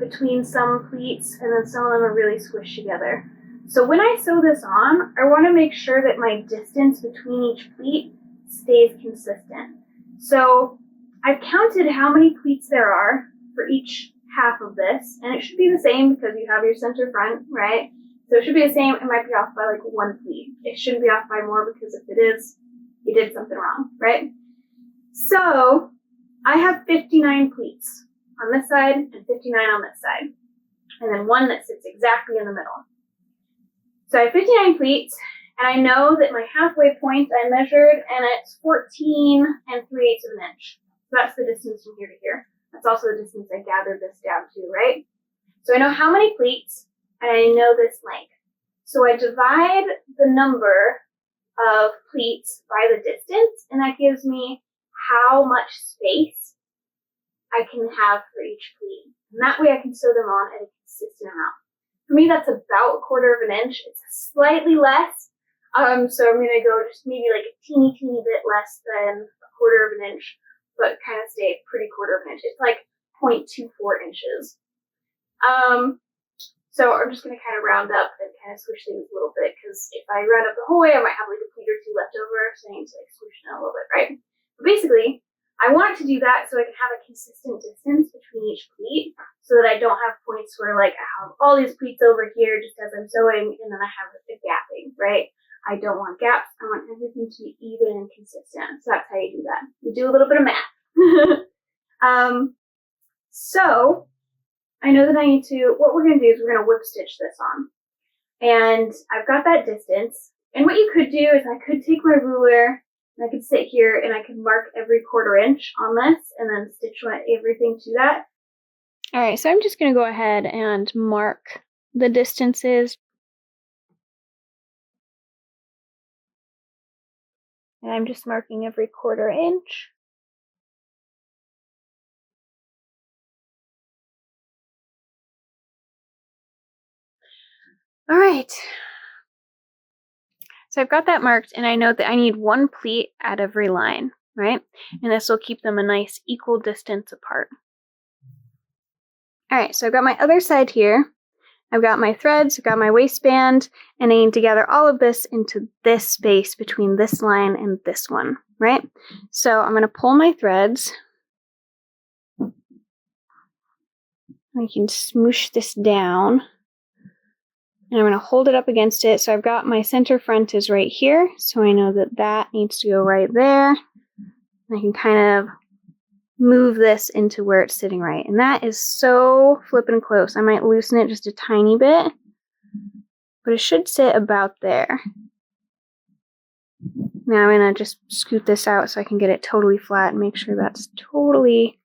between some pleats, and then some of them are really squished together. So when I sew this on, I want to make sure that my distance between each pleat stays consistent. So I've counted how many pleats there are for each half of this, and it should be the same because you have your center front, right? So it should be the same. It might be off by like 1 pleat. It shouldn't be off by more because if it is, you did something wrong, right? So I have 59 pleats on this side and 59 on this side, and then one that sits exactly in the middle. So I have 59 pleats, and I know that my halfway point I measured, and it's 14 3/8 of an inch. So that's the distance from here to here. That's also the distance I gathered this down to, right? So I know how many pleats, and I know this length. So I divide the number of pleats by the distance, and that gives me how much space I can have for each pleat. And that way I can sew them on at a consistent amount. For me, that's about 1/4 of an inch. It's slightly less. So I'm going to go just maybe like a teeny bit less than 1/4 of an inch, but kind of stay pretty 1/4 of an inch. It's like 0.24 inches. So I'm just going to kind of round up and kind of squish things a little bit, because if I round up the whole way, I might have like a pleat or 2 left over, so I need to like squish it a little bit, right? But basically, I want to do that so I can have a consistent distance between each pleat, so that I don't have points where like I have all these pleats over here just as I'm sewing, and then I have a gapping, right? I don't want gaps. I want everything to be even and consistent. So that's how you do that. You do a little bit of math. So I know that I need to, what we're going to do is we're going to whip stitch this on. And I've got that distance. And what you could do is I could take my ruler and I could sit here and I could mark every 1/4 inch on this and then stitch everything to that. All right, so I'm just going to go ahead and mark the distances. And I'm just marking every 1/4 inch. All right. So I've got that marked, and I know that I need 1 pleat at every line, right? And this will keep them a nice equal distance apart. All right, so I've got my other side here. I've got my threads, I've got my waistband, and I need to gather all of this into this space between this line and this one, right? So I'm going to pull my threads. I can smoosh this down. And I'm going to hold it up against it. So I've got my center front is right here. So I know that that needs to go right there. And I can kind of move this into where it's sitting right. And that is so flippin' close. I might loosen it just a tiny bit, but it should sit about there. Now I'm going to just scoot this out so I can get it totally flat and make sure that's totally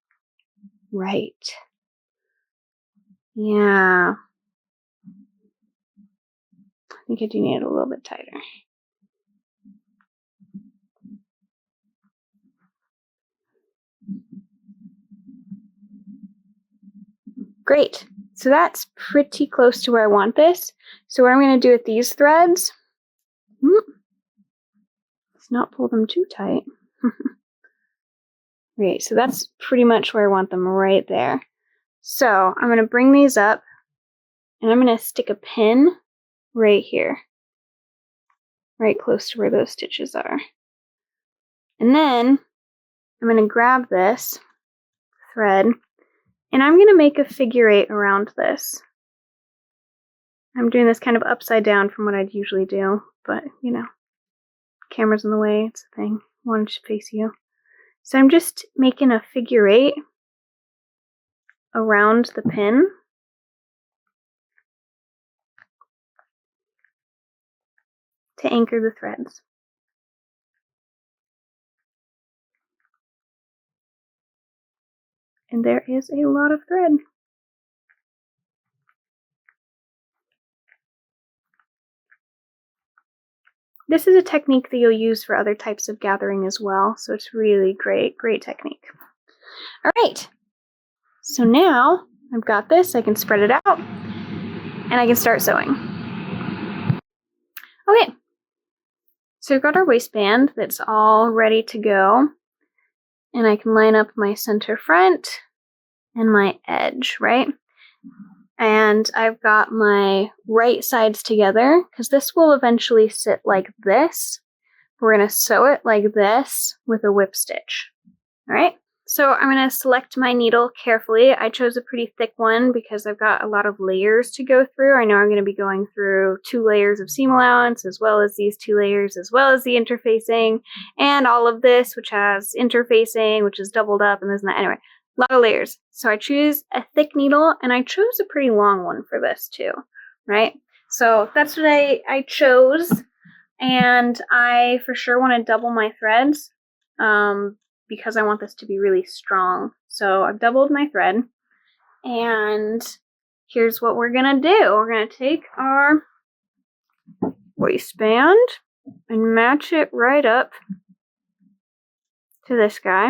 right. Yeah. I think I do need it a little bit tighter. Great. So that's pretty close to where I want this. So what I'm going to do with these threads, let's not pull them too tight. Great. So that's pretty much where I want them, right there. So I'm going to bring these up, and I'm going to stick a pin right here, right close to where those stitches are. And then I'm going to grab this thread And I'm going to make a figure 8 around this. I'm doing this kind of upside down from what I'd usually do, but you know, camera's in the way, it's a thing. I wanted to face you. So I'm just making a figure 8 around the pin. To anchor the threads. And there is a lot of thread. This is a technique that you'll use for other types of gathering as well, so it's really great technique. All right, so now I've got this, I can spread it out, and I can start sewing. Okay, so we've got our waistband that's all ready to go, and I can line up my center front and my edge, right? And I've got my right sides together, because this will eventually sit like this. We're going to sew it like this with a whip stitch. All right, so I'm going to select my needle carefully. I chose a pretty thick one because I've got a lot of layers to go through. I know I'm going to be going through 2 layers of seam allowance, as well as these 2 layers, as well as the interfacing, and all of this, which has interfacing, which is doubled up, and this and that. Anyway, a lot of layers. So I choose a thick needle, and I chose a pretty long one for this too, right? So that's what I chose, and I for sure want to double my threads because I want this to be really strong. So I've doubled my thread, and here's what we're gonna do. We're gonna take our waistband and match it right up to this guy.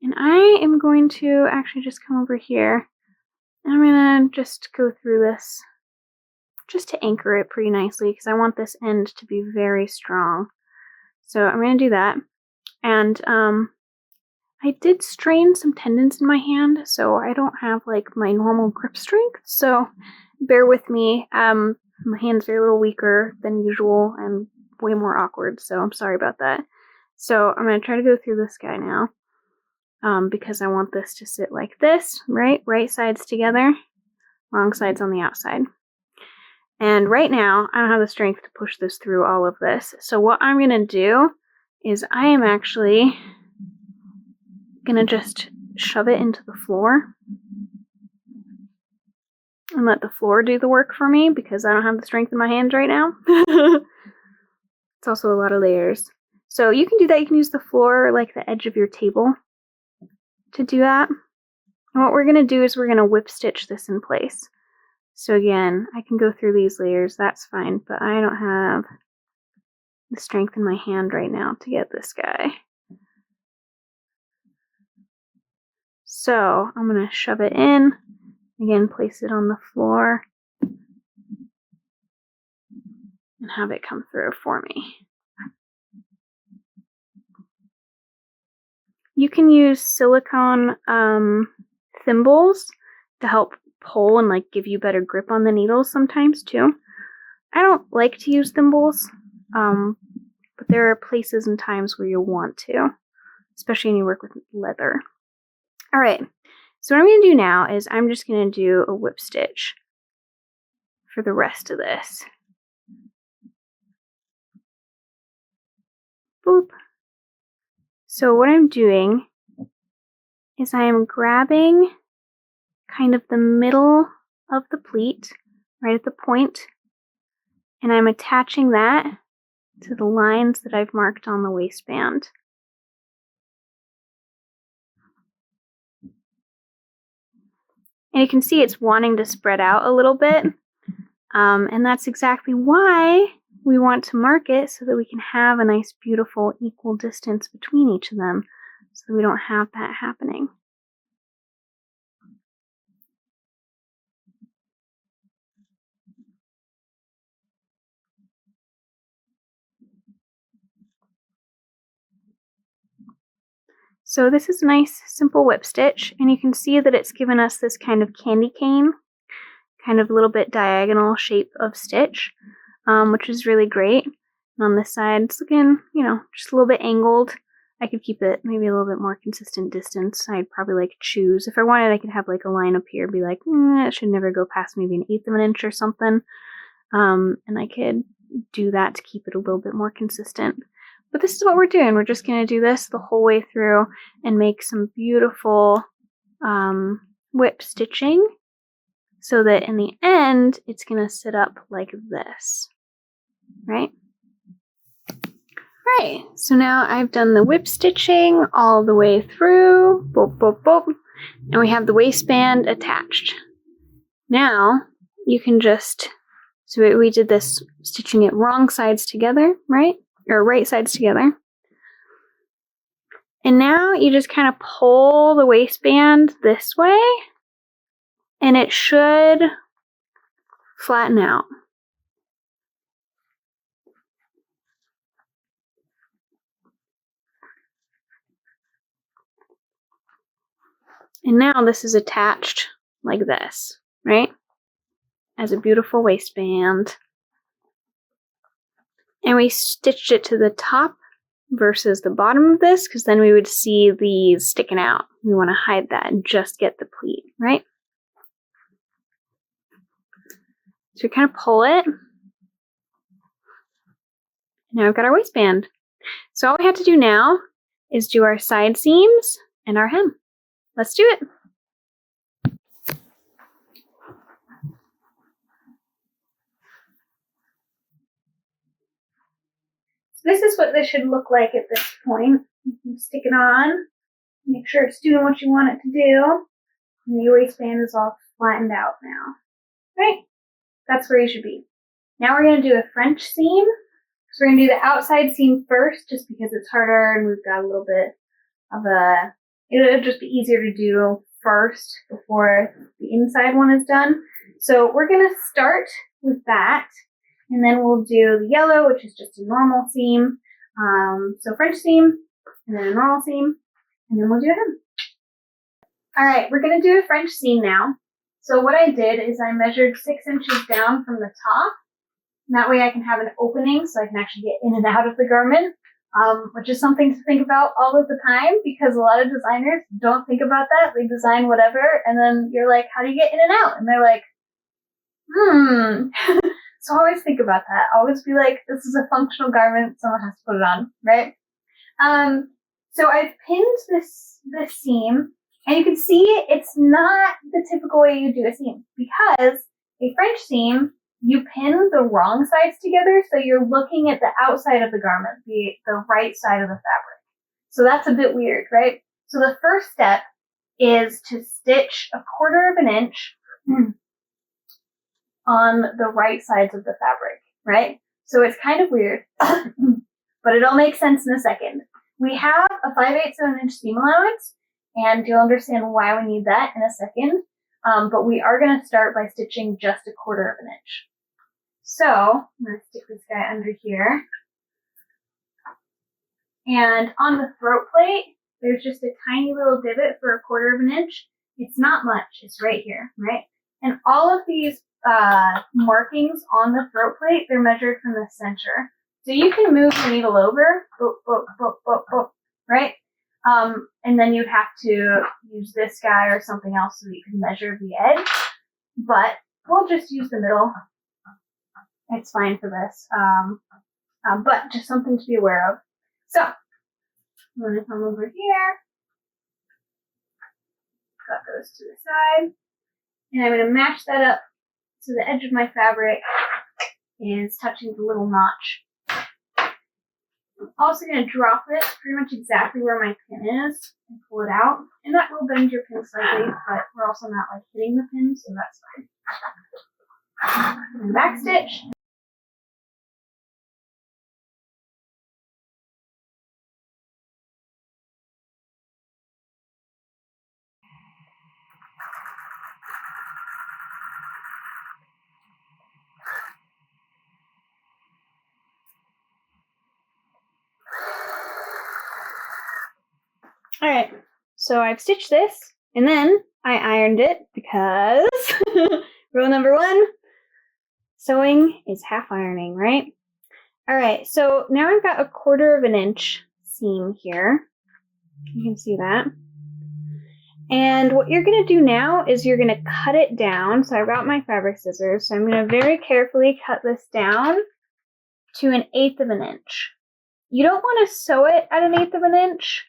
And I am going to actually just come over here, and I'm gonna just go through this just to anchor it pretty nicely, because I want this end to be very strong. So I'm gonna do that. And I did strain some tendons in my hand, so I don't have like my normal grip strength, so bear with me. My hands are a little weaker than usual and way more awkward, so I'm sorry about that. So I'm going to try to go through this guy now, because I want this to sit like this, right? Right sides together, wrong sides on the outside. And right now, I don't have the strength to push this through all of this. So what I'm going to do is I am actually going to just shove it into the floor and let the floor do the work for me, because I don't have the strength in my hands right now. It's also a lot of layers. So you can do that. You can use the floor like the edge of your table to do that. And what we're going to do is we're going to whip stitch this in place. So again, I can go through these layers, that's fine, but I don't have the strength in my hand right now to get this guy. So I'm going to shove it in, again, place it on the floor, and have it come through for me. You can use silicone thimbles to help pull and like give you better grip on the needles sometimes too. I don't like to use thimbles, but there are places and times where you'll want to, especially when you work with leather. All right, so what I'm going to do now is I'm just going to do a whip stitch for the rest of this. Boop. So what I'm doing is I am grabbing kind of the middle of the pleat, right at the point, and I'm attaching that to the lines that I've marked on the waistband. And you can see it's wanting to spread out a little bit, and that's exactly why we want to mark it, so that we can have a nice, beautiful, equal distance between each of them, so that we don't have that happening. So this is a nice, simple whip stitch, and you can see that it's given us this kind of candy cane, kind of a little bit diagonal shape of stitch, which is really great. And on this side, it's again, just a little bit angled. I could keep it maybe a little bit more consistent distance. I'd probably like choose. If I wanted, I could have like a line up here, be like, it should never go past maybe 1/8 of an inch or something. And I could do that to keep it a little bit more consistent. But this is what we're doing. We're just going to do this the whole way through and make some beautiful whip stitching so that in the end, it's going to sit up like this, right? Right, so now I've done the whip stitching all the way through, boop, boop, boop, and we have the waistband attached. Now, you can just, so we did this stitching it wrong sides together, right? Or right sides together. And now you just kind of pull the waistband this way, and it should flatten out. And now this is attached like this, right? As a beautiful waistband. And we stitched it to the top versus the bottom of this, because then we would see these sticking out. We want to hide that and just get the pleat, right? So we kind of pull it. Now I've got our waistband. So all we have to do now is do our side seams and our hem. Let's do it. So this is what this should look like at this point. You can stick it on, make sure it's doing what you want it to do, and your waistband is all flattened out now. Right? That's where you should be. Now we're going to do a French seam. So we're going to do the outside seam first, just because it's harder and we've got a little bit of a, it'll just be easier to do first before the inside one is done. So we're going to start with that, and then we'll do the yellow, which is just a normal seam. So French seam, and then a normal seam, and then we'll do a hem. All right, we're going to do a French seam now. So what I did is I measured 6 inches down from the top. And that way I can have an opening so I can actually get in and out of the garment, which is something to think about all of the time, because a lot of designers don't think about that. They design whatever, and then you're like, how do you get in and out? And they're like, So always think about that. Always be like, this is a functional garment. Someone has to put it on, right? So I've pinned this seam, and you can see it's not the typical way you do a seam, because a French seam, you pin the wrong sides together, so you're looking at the outside of the garment, the right side of the fabric. So that's a bit weird, right? So the first step is to stitch 1/4 of an inch on the right sides of the fabric, right? So it's kind of weird, but it'll make sense in a second. We have a 5/8 of an inch seam allowance, and you'll understand why we need that in a second. But we are going to start by stitching just 1/4 of an inch. So I'm going to stick this guy under here. And on the throat plate, there's just a tiny little divot for 1/4 of an inch. It's not much. It's right here, right? And all of these markings on the throat plate, they're measured from the center. So you can move the needle over, boop, boop, boop, boop, boop, right? And then you'd have to use this guy or something else so that you can measure the edge. But we'll just use the middle. It's fine for this. But just something to be aware of. So I'm going to come over here. Cut those to the side. And I'm going to match that up so the edge of my fabric is touching the little notch. I'm also going to drop it pretty much exactly where my pin is and pull it out. And that will bend your pin slightly, but we're also not like hitting the pin, so that's fine. And back stitch. All right, so I've stitched this, and then I ironed it because rule number 1, sewing is half ironing, right? All right, so now I've got 1/4 of an inch seam here, You can see that. And what you're going to do now is you're going to cut it down. So I've got my fabric scissors. So I'm going to very carefully cut this down to 1/8 of an inch. You don't want to sew it at 1/8 of an inch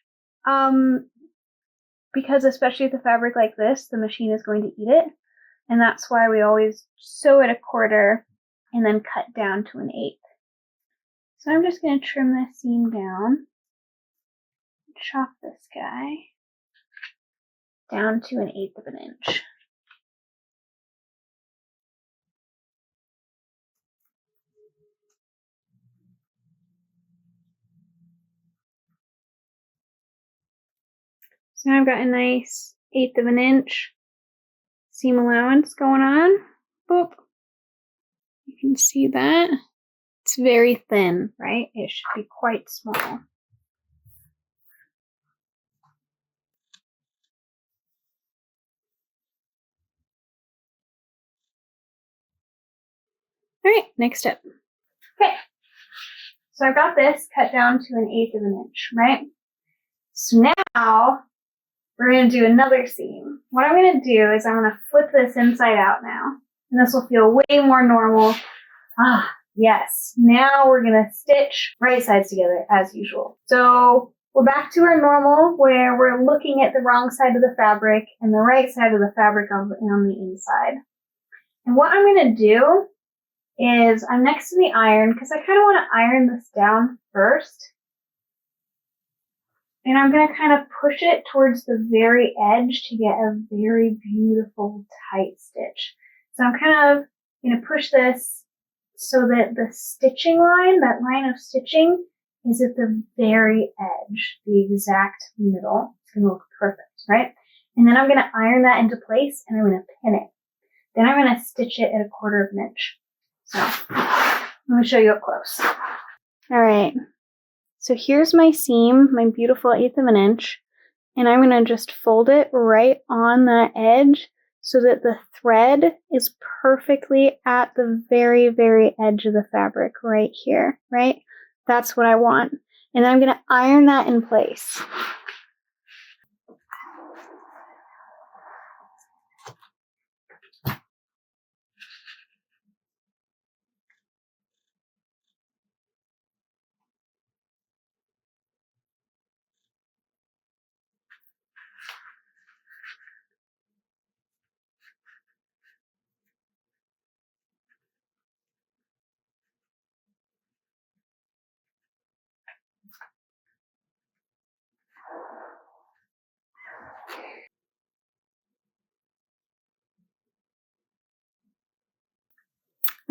because especially with a fabric like this, the machine is going to eat it. And that's why we always sew it 1/4 and then cut down to 1/8. So I'm just going to trim this seam down, chop this guy down to 1/8 of an inch. So now I've got a nice 1/8 of an inch seam allowance going on. Boop. You can see that. It's very thin, right? It should be quite small. All right, next step. Okay, so I've got this cut down to 1/8 of an inch, right? So now we're going to do another seam. What I'm going to do is I'm going to flip this inside out now, and this will feel way more normal. Ah, yes. Now we're going to stitch right sides together as usual. So we're back to our normal where we're looking at the wrong side of the fabric and the right side of the fabric on the inside. And what I'm going to do is I'm next to the iron because I kind of want to iron this down first. And I'm going to kind of push it towards the very edge to get a very beautiful tight stitch. So I'm kind of going to push this so that the stitching line, that line of stitching, is at the very edge, the exact middle. It's going to look perfect, right? And then I'm going to iron that into place and I'm going to pin it. Then I'm going to stitch it at 1/4 of an inch. So let me show you up close. All right. So here's my seam, my beautiful 1/8 of an inch, and I'm going to just fold it right on that edge so that the thread is perfectly at the very, very edge of the fabric right here, right? That's what I want. And then I'm going to iron that in place.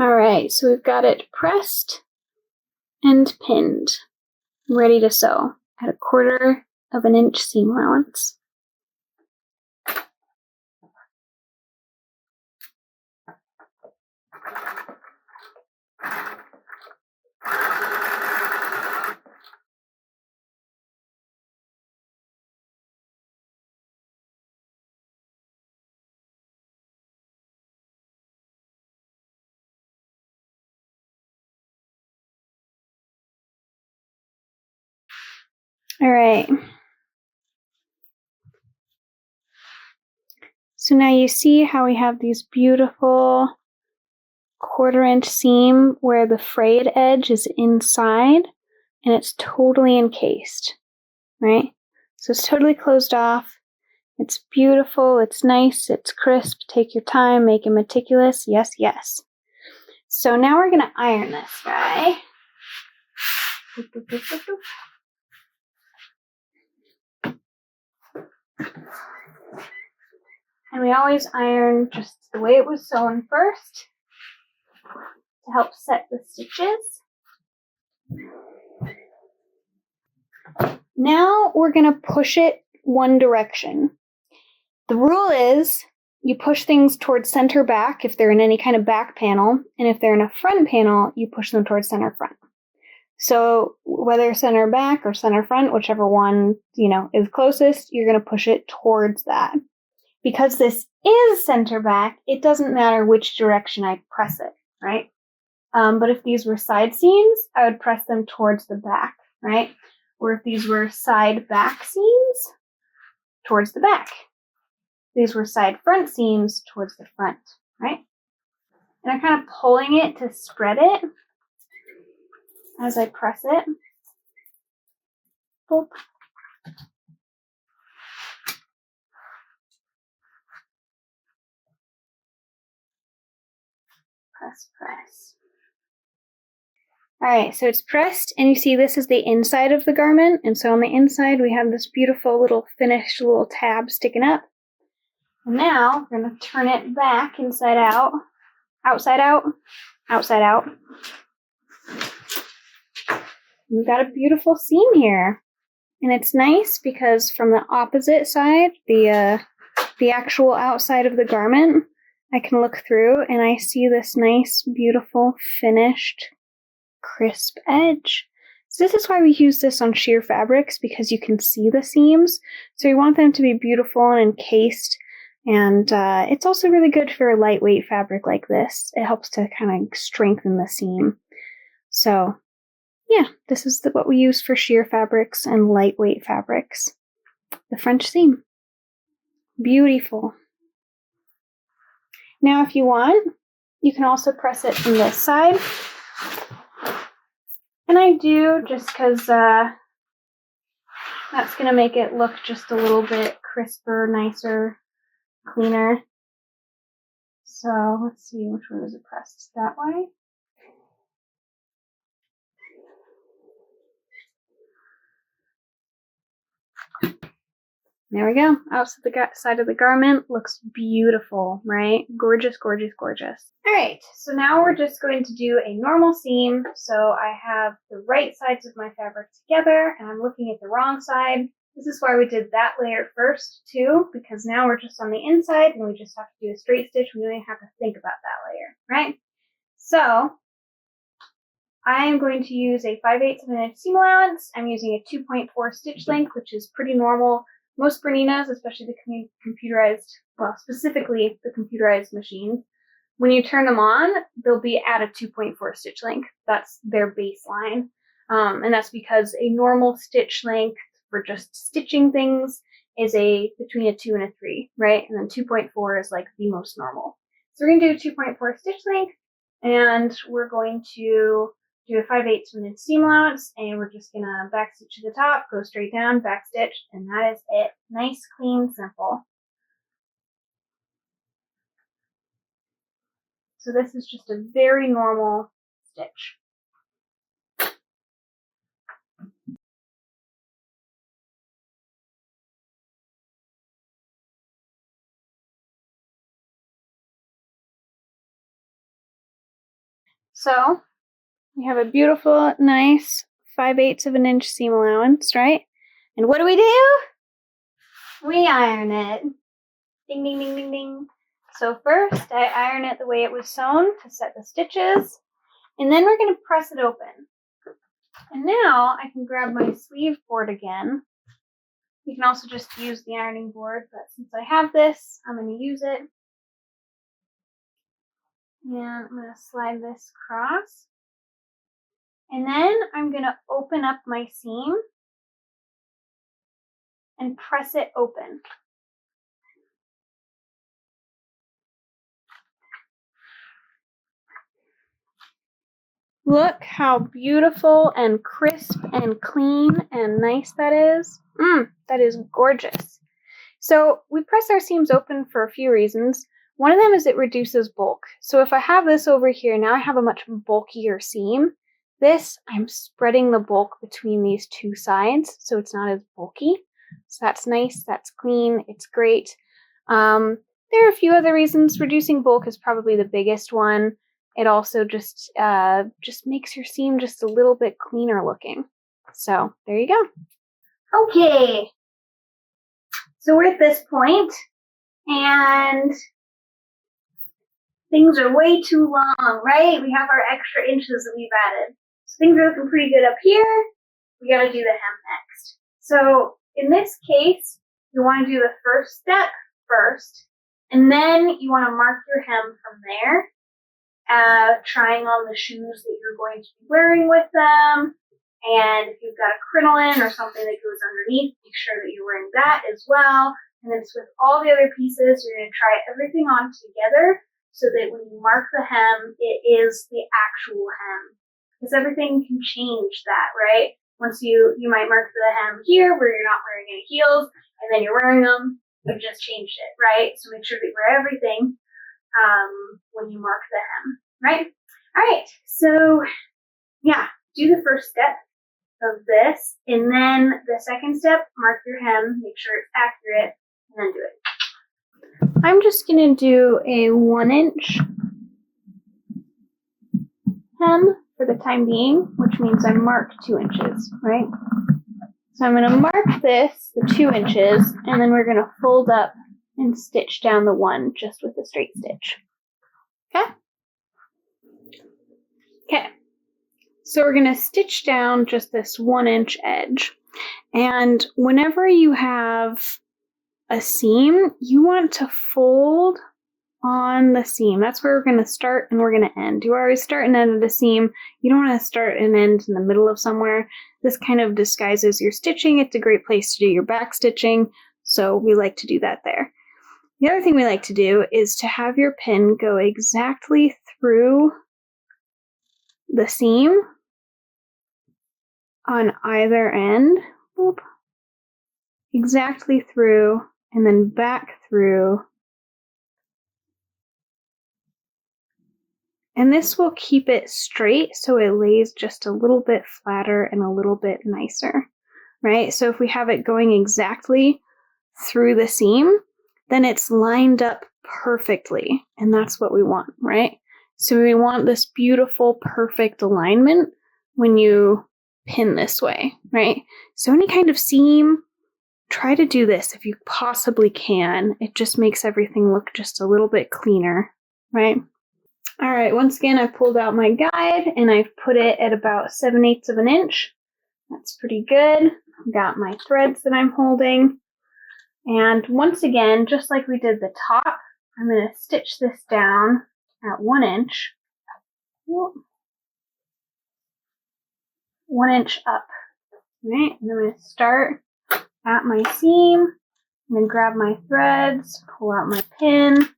All right, so we've got it pressed and pinned, ready to sew at 1/4 of an inch seam allowance. All right. So now you see how we have these beautiful 1/4 inch seam where the frayed edge is inside and it's totally encased, right? So it's totally closed off. It's beautiful. It's nice. It's crisp. Take your time. Make it meticulous. Yes, yes. So now we're going to iron this guy. And we always iron just the way it was sewn first to help set the stitches. Now we're going to push it one direction. The rule is you push things towards center back if they're in any kind of back panel, and if they're in a front panel, you push them towards center front. So whether center back or center front, whichever one, is closest, you're going to push it towards that. Because this is center back, it doesn't matter which direction I press it, right? But if these were side seams, I would press them towards the back, right? or if these were side back seams, towards the back. These were side front seams towards the front, right? And I'm kind of pulling it to spread it as I press it. Boop. Press, press. All right, so it's pressed, and you see this is the inside of the garment, and so on the inside we have this beautiful little finished little tab sticking up. And now we're going to turn it back inside out, outside out, outside out. We've got a beautiful seam here, and it's nice because from the opposite side, the actual outside of the garment, I can look through and I see this nice, beautiful, finished, crisp edge. So this is why we use this on sheer fabrics, because you can see the seams. So we want them to be beautiful and encased. And it's also really good for a lightweight fabric like this. It helps to kind of strengthen the seam. So yeah, this is what we use for sheer fabrics and lightweight fabrics. The French seam. Beautiful. Now if you want, you can also press it from this side. And I do just because that's going to make it look just a little bit crisper, nicer, cleaner. So let's see, which way was it pressed? That way? There we go. Outside the side of the garment looks beautiful, right? Gorgeous, gorgeous, gorgeous. All right, so now we're just going to do a normal seam. So I have the right sides of my fabric together, and I'm looking at the wrong side. This is why we did that layer first, too, because now we're just on the inside, and we just have to do a straight stitch. We don't even have to think about that layer, right? So I am going to use a 5/8 of an inch seam allowance. I'm using a 2.4 stitch length, which is pretty normal. Most Berninas, especially the computerized, well, specifically the computerized machines, when you turn them on, they'll be at a 2.4 stitch length. That's their baseline. And that's because a normal stitch length for just stitching things is between a 2 and a 3, right? And then 2.4 is like the most normal. So we're going to do 2.4 stitch length, and we're going to do a 5/8 of an inch seam allowance, and we're just gonna back stitch to the top, go straight down, back stitch, and that is it. Nice, clean, simple. So this is just a very normal stitch. So we have a beautiful, nice 5/8 of an inch seam allowance, right? And what do? We iron it. Ding, ding, ding, ding, ding. So first, I iron it the way it was sewn to set the stitches, and then we're going to press it open. And now I can grab my sleeve board again. You can also just use the ironing board, but since I have this, I'm going to use it. And I'm going to slide this across. And then I'm going to open up my seam and press it open. Look how beautiful and crisp and clean and nice that is. That is gorgeous. So we press our seams open for a few reasons. One of them is it reduces bulk. So if I have this over here, now I have a much bulkier seam. This, I'm spreading the bulk between these two sides, so it's not as bulky. So that's nice, that's clean, it's great. There are a few other reasons. Reducing bulk is probably the biggest one. It also just makes your seam just a little bit cleaner looking. So there you go. Okay, so we're at this point, and things are way too long, right? We have our extra inches that we've added. So things are looking pretty good up here. We gotta do the hem next. So in this case, you want to do the first step first, and then you want to mark your hem from there, trying on the shoes that you're going to be wearing with them, And if you've got a crinoline or something that goes underneath, make sure that you're wearing that as well. And then with all the other pieces, you're going to try everything on together so that when you mark the hem, it is the actual hem. Because everything can change that, right? Once you might mark the hem here where you're not wearing any heels, and then you're wearing them, you've just changed it, right? So make sure that you wear everything when you mark the hem, right? All right, so yeah, do the first step of this, and then the second step, mark your hem, make sure it's accurate, and then do it. I'm just gonna do a 1-inch hem for the time being, which means I mark 2 inches, right? So I'm gonna mark this, the 2 inches, and then we're gonna fold up and stitch down the 1 just with a straight stitch. Okay? Okay. So we're gonna stitch down just this 1-inch edge. And whenever you have a seam, you want to fold on the seam. That's where we're going to start and we're going to end. You always start and end at a seam. You don't want to start and end in the middle of somewhere. This kind of disguises your stitching. It's a great place to do your back stitching, so we like to do that there. The other thing we like to do is to have your pin go exactly through the seam on either end. Boop. Exactly through, and then back through. And this will keep it straight so it lays just a little bit flatter and a little bit nicer, right? So if we have it going exactly through the seam, then it's lined up perfectly, and that's what we want, right? So we want this beautiful, perfect alignment when you pin this way, right? So any kind of seam, try to do this if you possibly can. It just makes everything look just a little bit cleaner, right? All right, once again, I pulled out my guide and I've put it at about 7/8 of an inch. That's pretty good. I've got my threads that I'm holding. And once again, just like we did the top, I'm going to stitch this down at 1 inch. 1 inch up. All right, and I'm going to start at my seam, and then grab my threads, pull out my pin.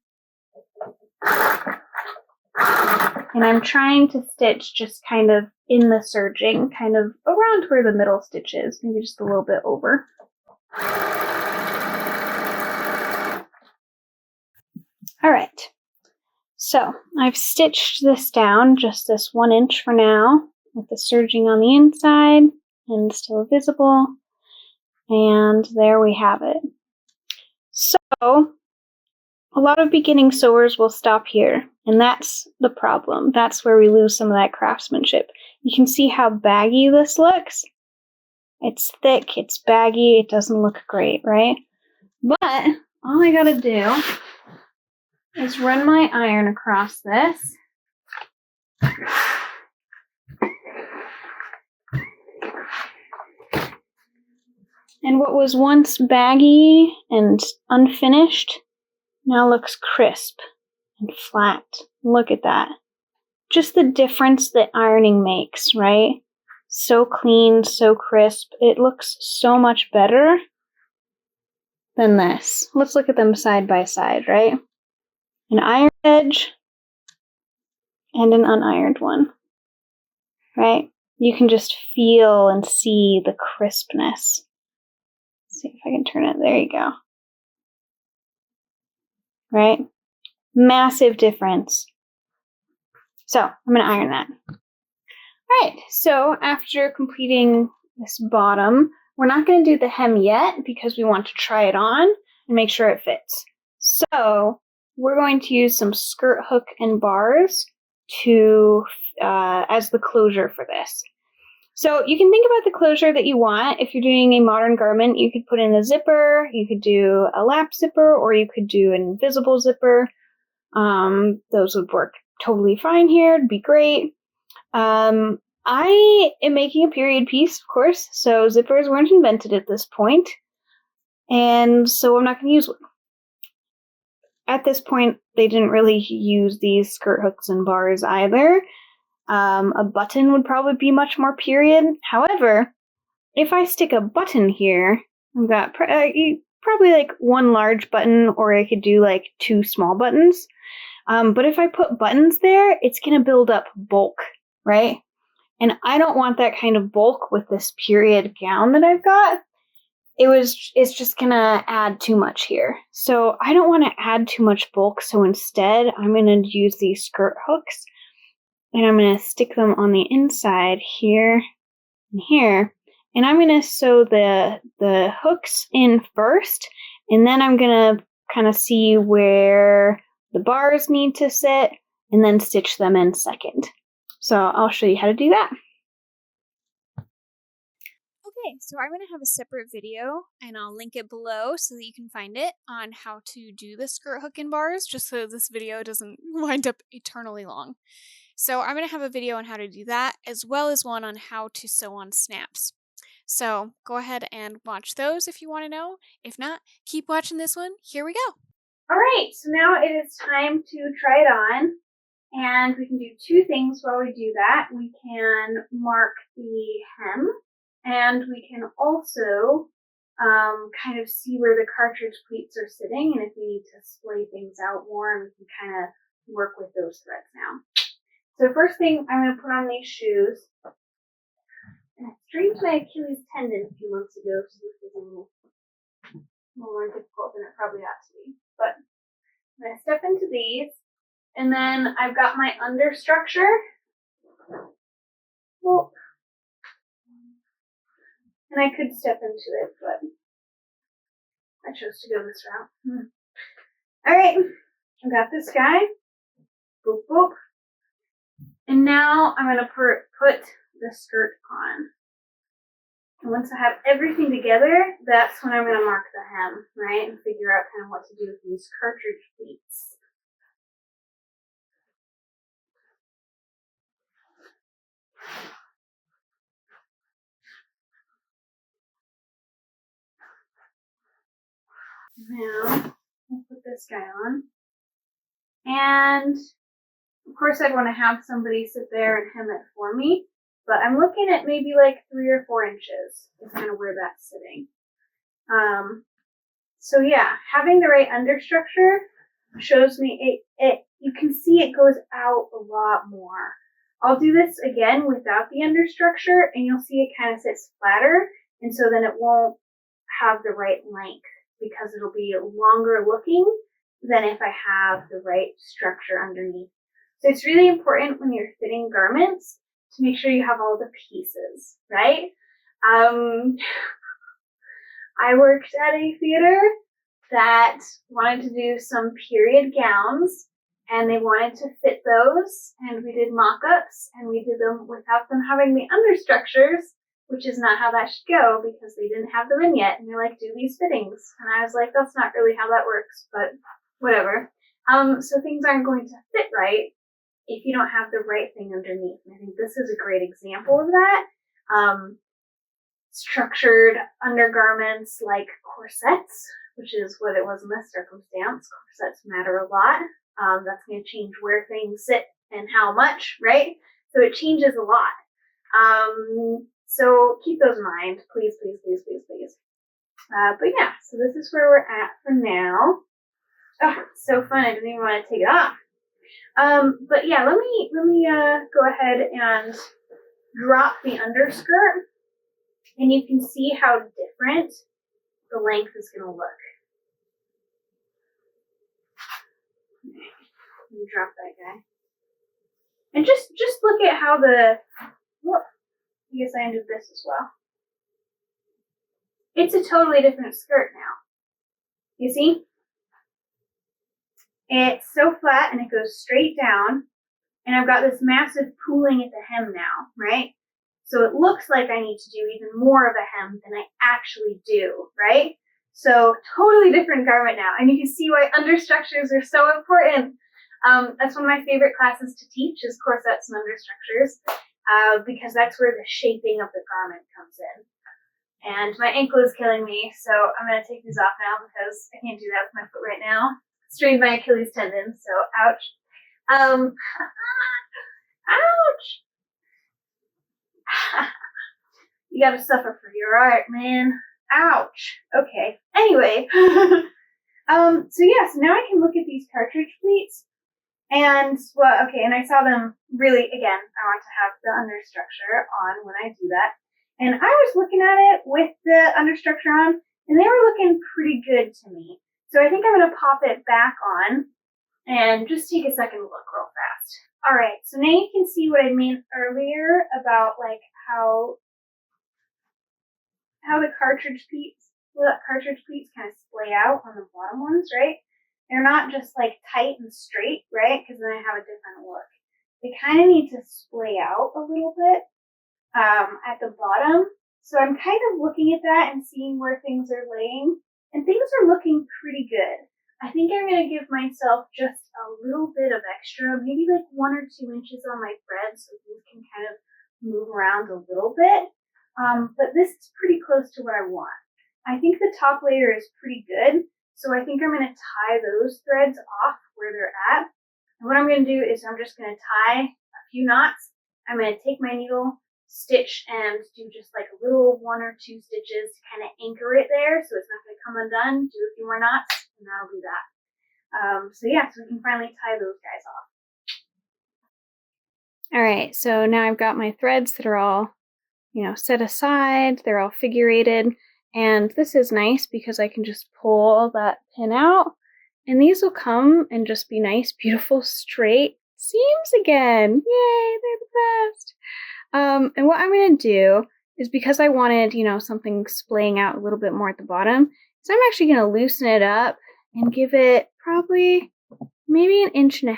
And I'm trying to stitch just kind of in the serging, kind of around where the middle stitch is, maybe just a little bit over. All right, so I've stitched this down, just this 1 inch for now, with the serging on the inside and still visible. And there we have it. So a lot of beginning sewers will stop here, and that's the problem. That's where we lose some of that craftsmanship. You can see how baggy this looks. It's thick, it's baggy, it doesn't look great, right? But all I gotta do is run my iron across this. And what was once baggy and unfinished now looks crisp and flat. Look at that. Just the difference that ironing makes, right? So clean, so crisp. It looks so much better than this. Let's look at them side by side, right? An iron edge and an unironed one, right? You can just feel and see the crispness. Let's see if I can turn it. There you go. Right? Massive difference. So I'm going to iron that. All right, so after completing this bottom, we're not going to do the hem yet because we want to try it on and make sure it fits. So we're going to use some skirt hook and bars to as the closure for this. So you can think about the closure that you want. If you're doing a modern garment, you could put in a zipper, you could do a lap zipper, or you could do an invisible zipper. Those would work totally fine here. It'd be great. I am making a period piece, of course, so zippers weren't invented at this point, and so I'm not going to use one. At this point, they didn't really use these skirt hooks and bars either. A button would probably be much more period. However, if I stick a button here, I've got probably like one large button, or I could do like two small buttons. But if I put buttons there, it's going to build up bulk, right? And I don't want that kind of bulk with this period gown that I've got. It's just going to add too much here. So I don't want to add too much bulk. So instead, I'm going to use these skirt hooks, and I'm going to stick them on the inside here and here. And I'm going to sew the hooks in first, and then I'm going to kind of see where the bars need to sit, and then stitch them in second. So I'll show you how to do that. Okay, so I'm going to have a separate video, and I'll link it below so that you can find it, on how to do the skirt hook and bars, just so this video doesn't wind up eternally long. So I'm going to have a video on how to do that, as well as one on how to sew on snaps. So go ahead and watch those if you want to know. If not, keep watching this one. Here we go. All right, so now it is time to try it on. And we can do two things while we do that. We can mark the hem, and we can also kind of see where the cartridge pleats are sitting, and if we need to splay things out more, and we can kind of work with those threads now. So first thing, I'm going to put on these shoes. And I strained my Achilles tendon a few months ago, so this is a little more difficult than it probably ought to be. But I'm going to step into these, and then I've got my understructure. Well, and I could step into it, but I chose to go this route. All right, I've got this guy. Boop, boop. And now I'm going to put the skirt on. And once I have everything together, that's when I'm going to mark the hem, right? And figure out kind of what to do with these cartridge pleats. Now, we'll put this guy on. And, of course, I'd want to have somebody sit there and hem it for me. But I'm looking at maybe like 3 or 4 inches is kind of where that's sitting. So yeah, having the right understructure shows me you can see it goes out a lot more. I'll do this again without the understructure, and you'll see it kind of sits flatter, and so then it won't have the right length because it'll be longer looking than if I have the right structure underneath. So it's really important when you're fitting garments to make sure you have all the pieces, right? I worked at a theater that wanted to do some period gowns, and they wanted to fit those, and we did mock-ups, and we did them without them having the understructures, which is not how that should go because they didn't have them in yet, and they're like, do these fittings. And I was like, that's not really how that works, but whatever. So things aren't going to fit right if you don't have the right thing underneath. And I think this is a great example of that. Structured undergarments like corsets, which is what it was in this circumstance. Corsets matter a lot. That's going to change where things sit and how much, right? So it changes a lot. So keep those in mind, please, please, please, please, please. But yeah, so this is where we're at for now. Oh, it's so fun. I didn't even want to take it off. But yeah, let me go ahead and drop the underskirt, and you can see how different the length is going to look. Okay, let me drop that guy. And just look at how I guess I undid this as well. It's a totally different skirt now. You see? It's so flat and it goes straight down, and I've got this massive pooling at the hem now, right? So it looks like I need to do even more of a hem than I actually do, right? So totally different garment now, and you can see why understructures are so important. That's one of my favorite classes to teach is corsets and understructures, because that's where the shaping of the garment comes in. And my ankle is killing me, so I'm going to take these off now because I can't do that with my foot right now. Strained my Achilles tendon, so ouch. Ouch! You gotta suffer for your art, man. Ouch. Okay. Anyway. So yeah, so now I can look at these cartridge pleats. And, well, okay, and I saw them really, again, I want to have the understructure on when I do that. And I was looking at it with the understructure on, and they were looking pretty good to me. So I think I'm going to pop it back on and just take a second look real fast. All right, so now you can see what I meant earlier about like how the cartridge pleats kind of splay out on the bottom ones, right? They're not just like tight and straight, right? Because then I have a different look. They kind of need to splay out a little bit at the bottom. So I'm kind of looking at that and seeing where things are laying, and things are looking pretty good. I think I'm going to give myself just a little bit of extra, maybe like 1 or 2 inches on my thread so things can kind of move around a little bit. But this is pretty close to what I want. I think the top layer is pretty good, so I think I'm going to tie those threads off where they're at. And what I'm going to do is I'm just going to tie a few knots. I'm going to take my needle, stitch, and do just like a little 1 or 2 stitches to kind of anchor it there so it's not going to come undone. Do a few more knots, and that'll be that. So yeah, so we can finally tie those guys off. All right, so now I've got my threads that are all, set aside. They're all figurated. And this is nice because I can just pull that pin out. And these will come and just be nice, beautiful, straight seams again. Yay, they're the best. And what I'm going to do is, because I wanted, something splaying out a little bit more at the bottom, so I'm actually going to loosen it up and give it probably maybe 1.5 inches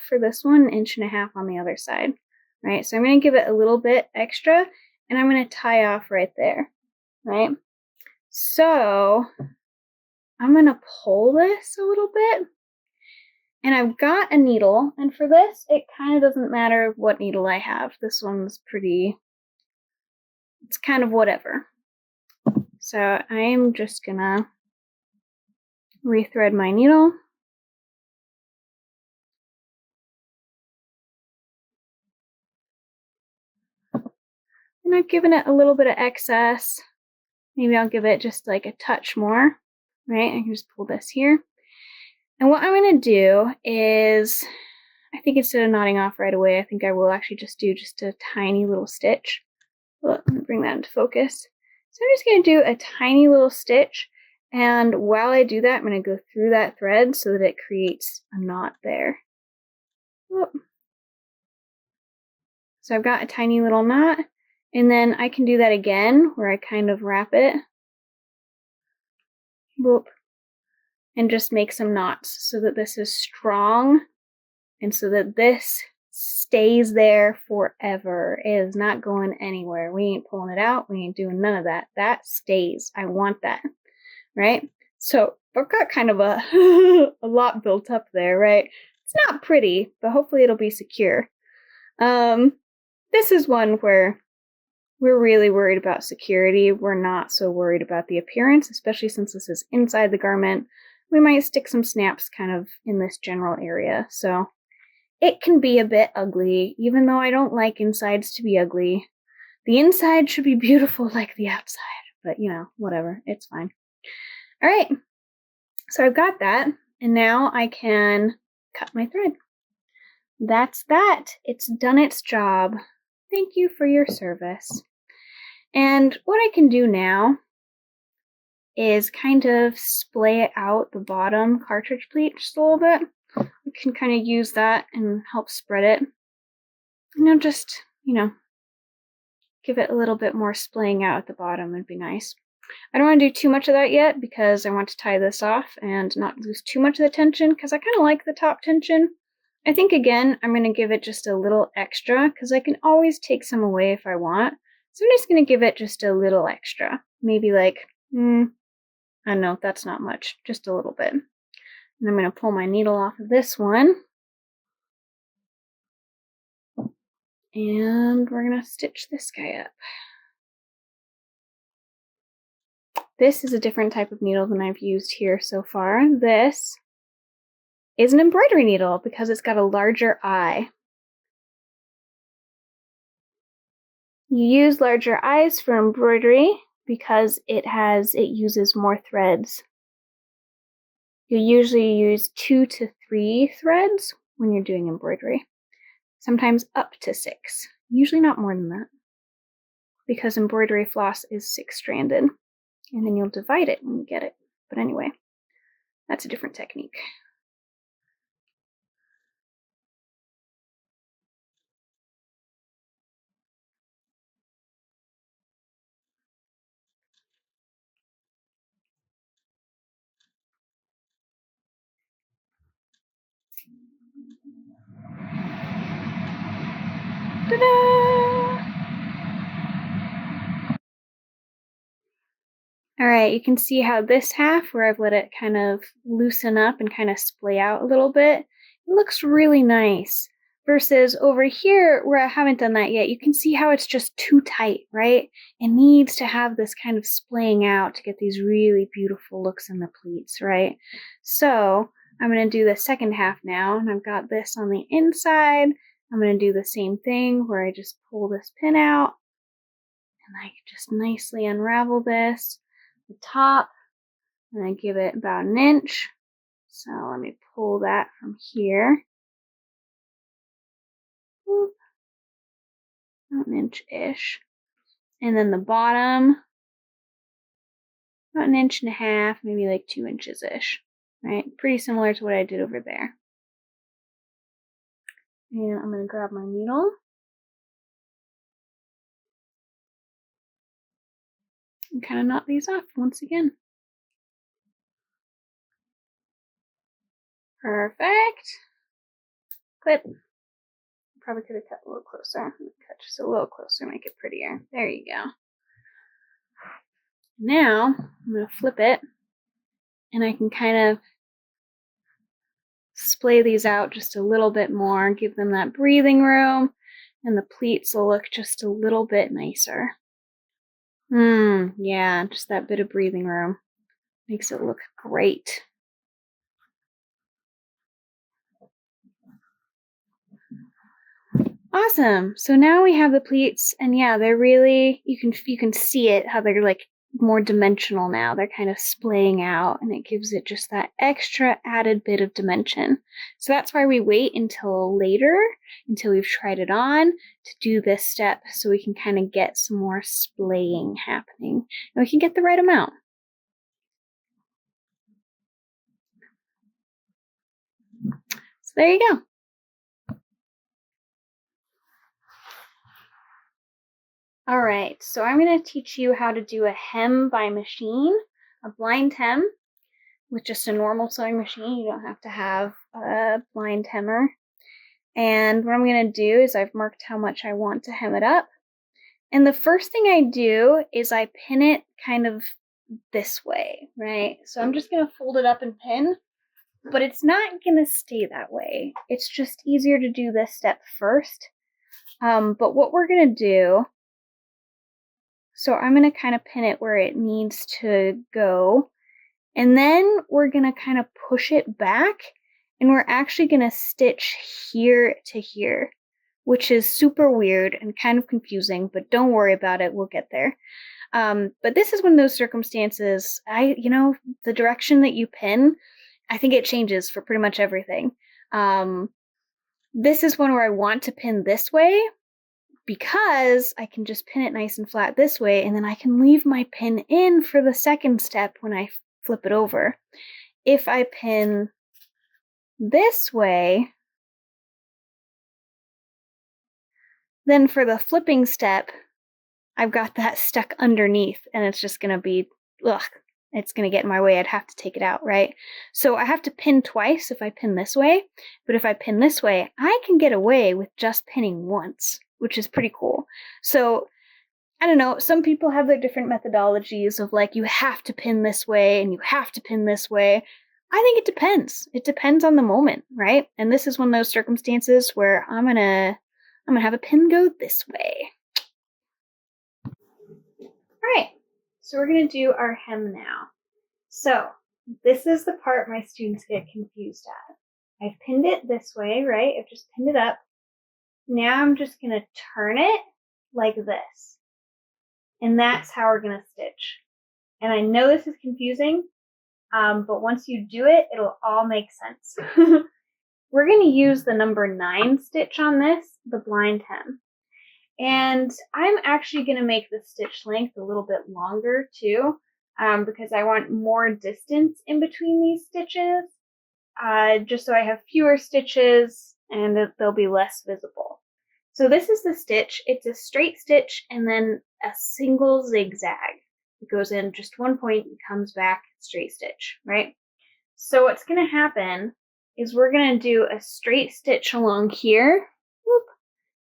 for this one, 1.5 inches on the other side. Right, so I'm going to give it a little bit extra, and I'm going to tie off right there, right? So I'm going to pull this a little bit, and I've got a needle, and for this, it kind of doesn't matter what needle I have. This one's it's kind of whatever. So I'm just going to rethread my needle. And I've given it a little bit of excess. Maybe I'll give it just like a touch more, right? I can just pull this here. And what I'm going to do is, I think instead of knotting off right away, I think I will actually just do just a tiny little stitch. Let me bring that into focus. So I'm just going to do a tiny little stitch. And while I do that, I'm going to go through that thread so that it creates a knot there. Whoop. So I've got a tiny little knot. And then I can do that again where I kind of wrap it. Whoop. And just make some knots so that this is strong and so that this stays there forever. It is not going anywhere. We ain't pulling it out. We ain't doing none of that. That stays. I want that, right? So I've got kind of a lot built up there, right? It's not pretty, but hopefully it'll be secure. This is one where we're really worried about security. We're not so worried about the appearance, especially since this is inside the garment. We might stick some snaps kind of in this general area. So it can be a bit ugly, even though I don't like insides to be ugly. The inside should be beautiful like the outside, but whatever, it's fine. All right, so I've got that, and now I can cut my thread. That's that. It's done its job. Thank you for your service. And what I can do now is kind of splay out the bottom cartridge pleat just a little bit. You can kind of use that and help spread it. And just, give it a little bit more splaying out at the bottom would be nice. I don't want to do too much of that yet because I want to tie this off and not lose too much of the tension because I kind of like the top tension. I think, again, I'm going to give it just a little extra because I can always take some away if I want. So I'm just going to give it just a little extra. Maybe like, I don't know, that's not much, just a little bit. And I'm going to pull my needle off of this one. And we're going to stitch this guy up. This is a different type of needle than I've used here so far. This is an embroidery needle because it's got a larger eye. You use larger eyes for embroidery because it uses more threads. You usually use 2 to 3 threads when you're doing embroidery. Sometimes up to 6. Usually not more than that. Because embroidery floss is 6-stranded. And then you'll divide it when you get it. But anyway, that's a different technique. Ta-da! Alright, you can see how this half, where I've let it kind of loosen up and kind of splay out a little bit, it looks really nice. Versus over here, where I haven't done that yet, you can see how it's just too tight, right? It needs to have this kind of splaying out to get these really beautiful looks in the pleats, right? So, I'm going to do the second half now, and I've got this on the inside. I'm going to do the same thing where I just pull this pin out, and I just nicely unravel this. The top, and I give it about an inch. So let me pull that from here. About an inch-ish. And then the bottom, about an inch and a half, maybe like 2 inches-ish. Right? Pretty similar to what I did over there. And I'm going to grab my needle. And kind of knot these off once again. Perfect. Clip. Probably could have cut a little closer. Cut just a little closer, make it prettier. There you go. Now, I'm going to flip it, and I can kind of splay these out just a little bit more, give them that breathing room, and the pleats will look just a little bit nicer. Yeah, just that bit of breathing room makes it look great. Awesome. So now we have the pleats, and yeah, they're really, you can see it, how they're like more dimensional now. They're kind of splaying out, and it gives it just that extra added bit of dimension. So that's why we wait until later, until we've tried it on, to do this step, so we can kind of get some more splaying happening, and we can get the right amount. So there you go. All right, so I'm going to teach you how to do a hem by machine, a blind hem, with just a normal sewing machine. You don't have to have a blind hemmer. And what I'm going to do is I've marked how much I want to hem it up. And the first thing I do is I pin it kind of this way, right? So I'm just going to fold it up and pin, but it's not going to stay that way. It's just easier to do this step first. But what we're going to do, so I'm going to kind of pin it where it needs to go. And then we're going to kind of push it back, and we're actually going to stitch here to here, which is super weird and kind of confusing, but don't worry about it. We'll get there. But this is one of those circumstances, the direction that you pin, I think it changes for pretty much everything. This is one where I want to pin this way, because I can just pin it nice and flat this way, and then I can leave my pin in for the second step when I flip it over. If I pin this way, then for the flipping step, I've got that stuck underneath, and it's just going to be, it's going to get in my way. I'd have to take it out, right? So I have to pin twice if I pin this way, but if I pin this way, I can get away with just pinning once, which is pretty cool. So I don't know, some people have their different methodologies of like, you have to pin this way and you have to pin this way. I think it depends. It depends on the moment, right? And this is one of those circumstances where I'm gonna have a pin go this way. All right, so we're gonna do our hem now. So this is the part my students get confused at. I've pinned it this way, right? I've just pinned it up. Now I'm just gonna turn it like this. And that's how we're going to stitch. And I know this is confusing, but once you do it, it'll all make sense. We're going to use the number 9 stitch on this, the blind hem. And I'm actually going to make the stitch length a little bit longer too, because I want more distance in between these stitches, just so I have fewer stitches and they'll be less visible. So this is the stitch. It's a straight stitch and then a single zigzag. It goes in just one point and comes back, straight stitch, right? So what's going to happen is we're going to do a straight stitch along here, whoop,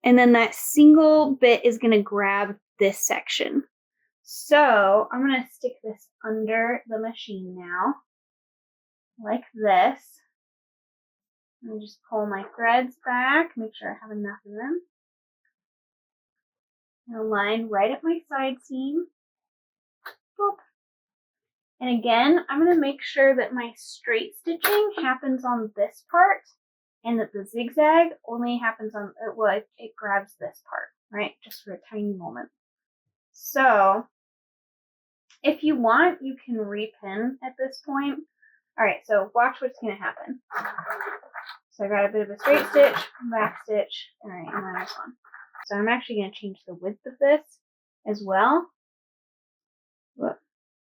and then that single bit is going to grab this section. So I'm going to stick this under the machine now, like this. Let me just pull my threads back, make sure I have enough of them. And align right at my side seam. Boop. And again, I'm going to make sure that my straight stitching happens on this part and that the zigzag only happens on, well, it grabs this part, right? Just for a tiny moment. So if you want, you can repin at this point. All right, so watch what's going to happen. So I got a bit of a straight stitch, back stitch, all right, and then this one. So I'm actually going to change the width of this as well. Whoop.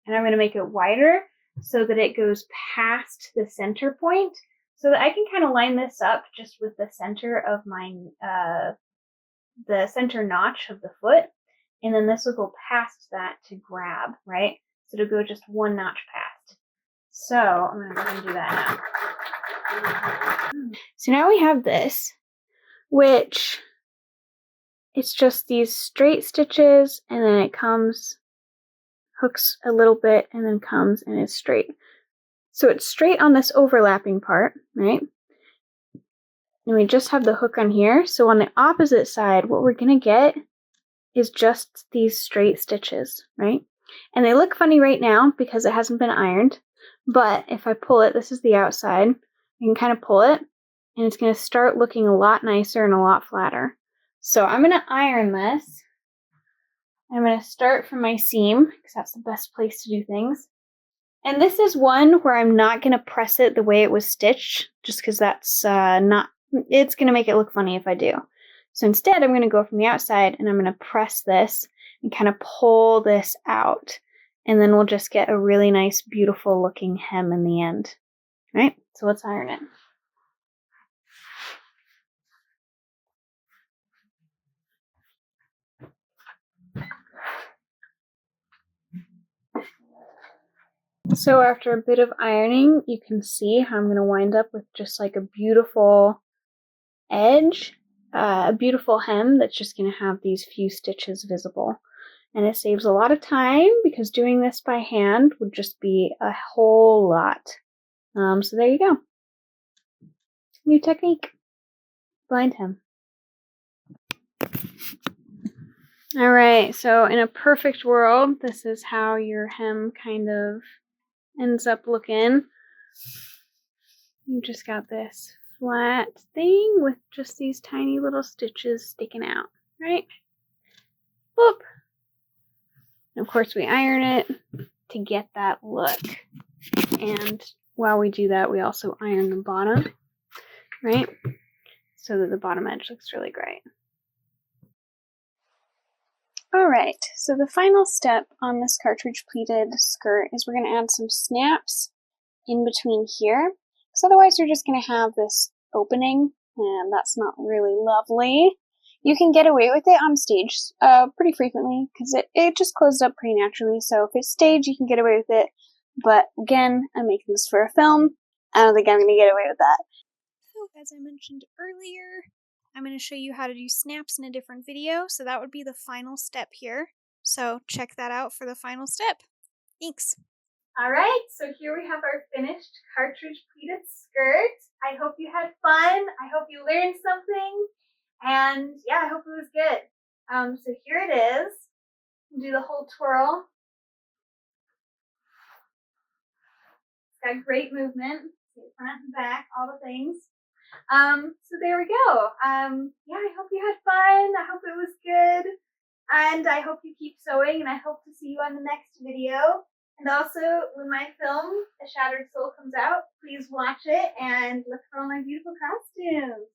And I'm going to make it wider so that it goes past the center point, so that I can kind of line this up just with the center of my, the center notch of the foot. And then this will go past that to grab, right? So it'll go just one notch past. So I'm going to go ahead and do that now. So now we have this, which it's just these straight stitches, and then it comes, hooks a little bit, and then comes and is straight. So it's straight on this overlapping part, right? And we just have the hook on here. So on the opposite side, what we're going to get is just these straight stitches, right? And they look funny right now because it hasn't been ironed. But if I pull it, this is the outside, you can kind of pull it, and it's going to start looking a lot nicer and a lot flatter. So I'm going to iron this. I'm going to start from my seam, because that's the best place to do things. And this is one where I'm not going to press it the way it was stitched, just because that's it's going to make it look funny if I do. So instead, I'm going to go from the outside, and I'm going to press this and kind of pull this out. And then we'll just get a really nice, beautiful looking hem in the end. Right? So let's iron it. So after a bit of ironing, you can see how I'm going to wind up with just like a beautiful edge, a beautiful hem that's just going to have these few stitches visible. And it saves a lot of time because doing this by hand would just be a whole lot. So there you go. New technique. Blind hem. Alright, so in a perfect world, this is how your hem kind of ends up looking. You just got this flat thing with just these tiny little stitches sticking out, right? Boop. And of course we iron it to get that look. And while we do that, we also iron the bottom, right? So that the bottom edge looks really great. Alright, so the final step on this cartridge pleated skirt is we're going to add some snaps in between here, because otherwise you're just going to have this opening, and that's not really lovely. You can get away with it on stage pretty frequently, because it just closed up pretty naturally, so if it's stage, you can get away with it, but again, I'm making this for a film. I don't think I'm going to get away with that. So, as I mentioned earlier, I'm going to show you how to do snaps in a different video, so that would be the final step here. So check that out for the final step. Thanks. Alright, so here we have our finished cartridge pleated skirt. I hope you had fun. I hope you learned something. And yeah, I hope it was good. So here it is. Do the whole twirl. It's got great movement. Front and back, all the things. So there we go. Yeah, I hope you had fun. I hope it was good. And I hope you keep sewing, and I hope to see you on the next video. And also, when my film, A Shattered Soul, comes out, please watch it and look for all my beautiful costumes.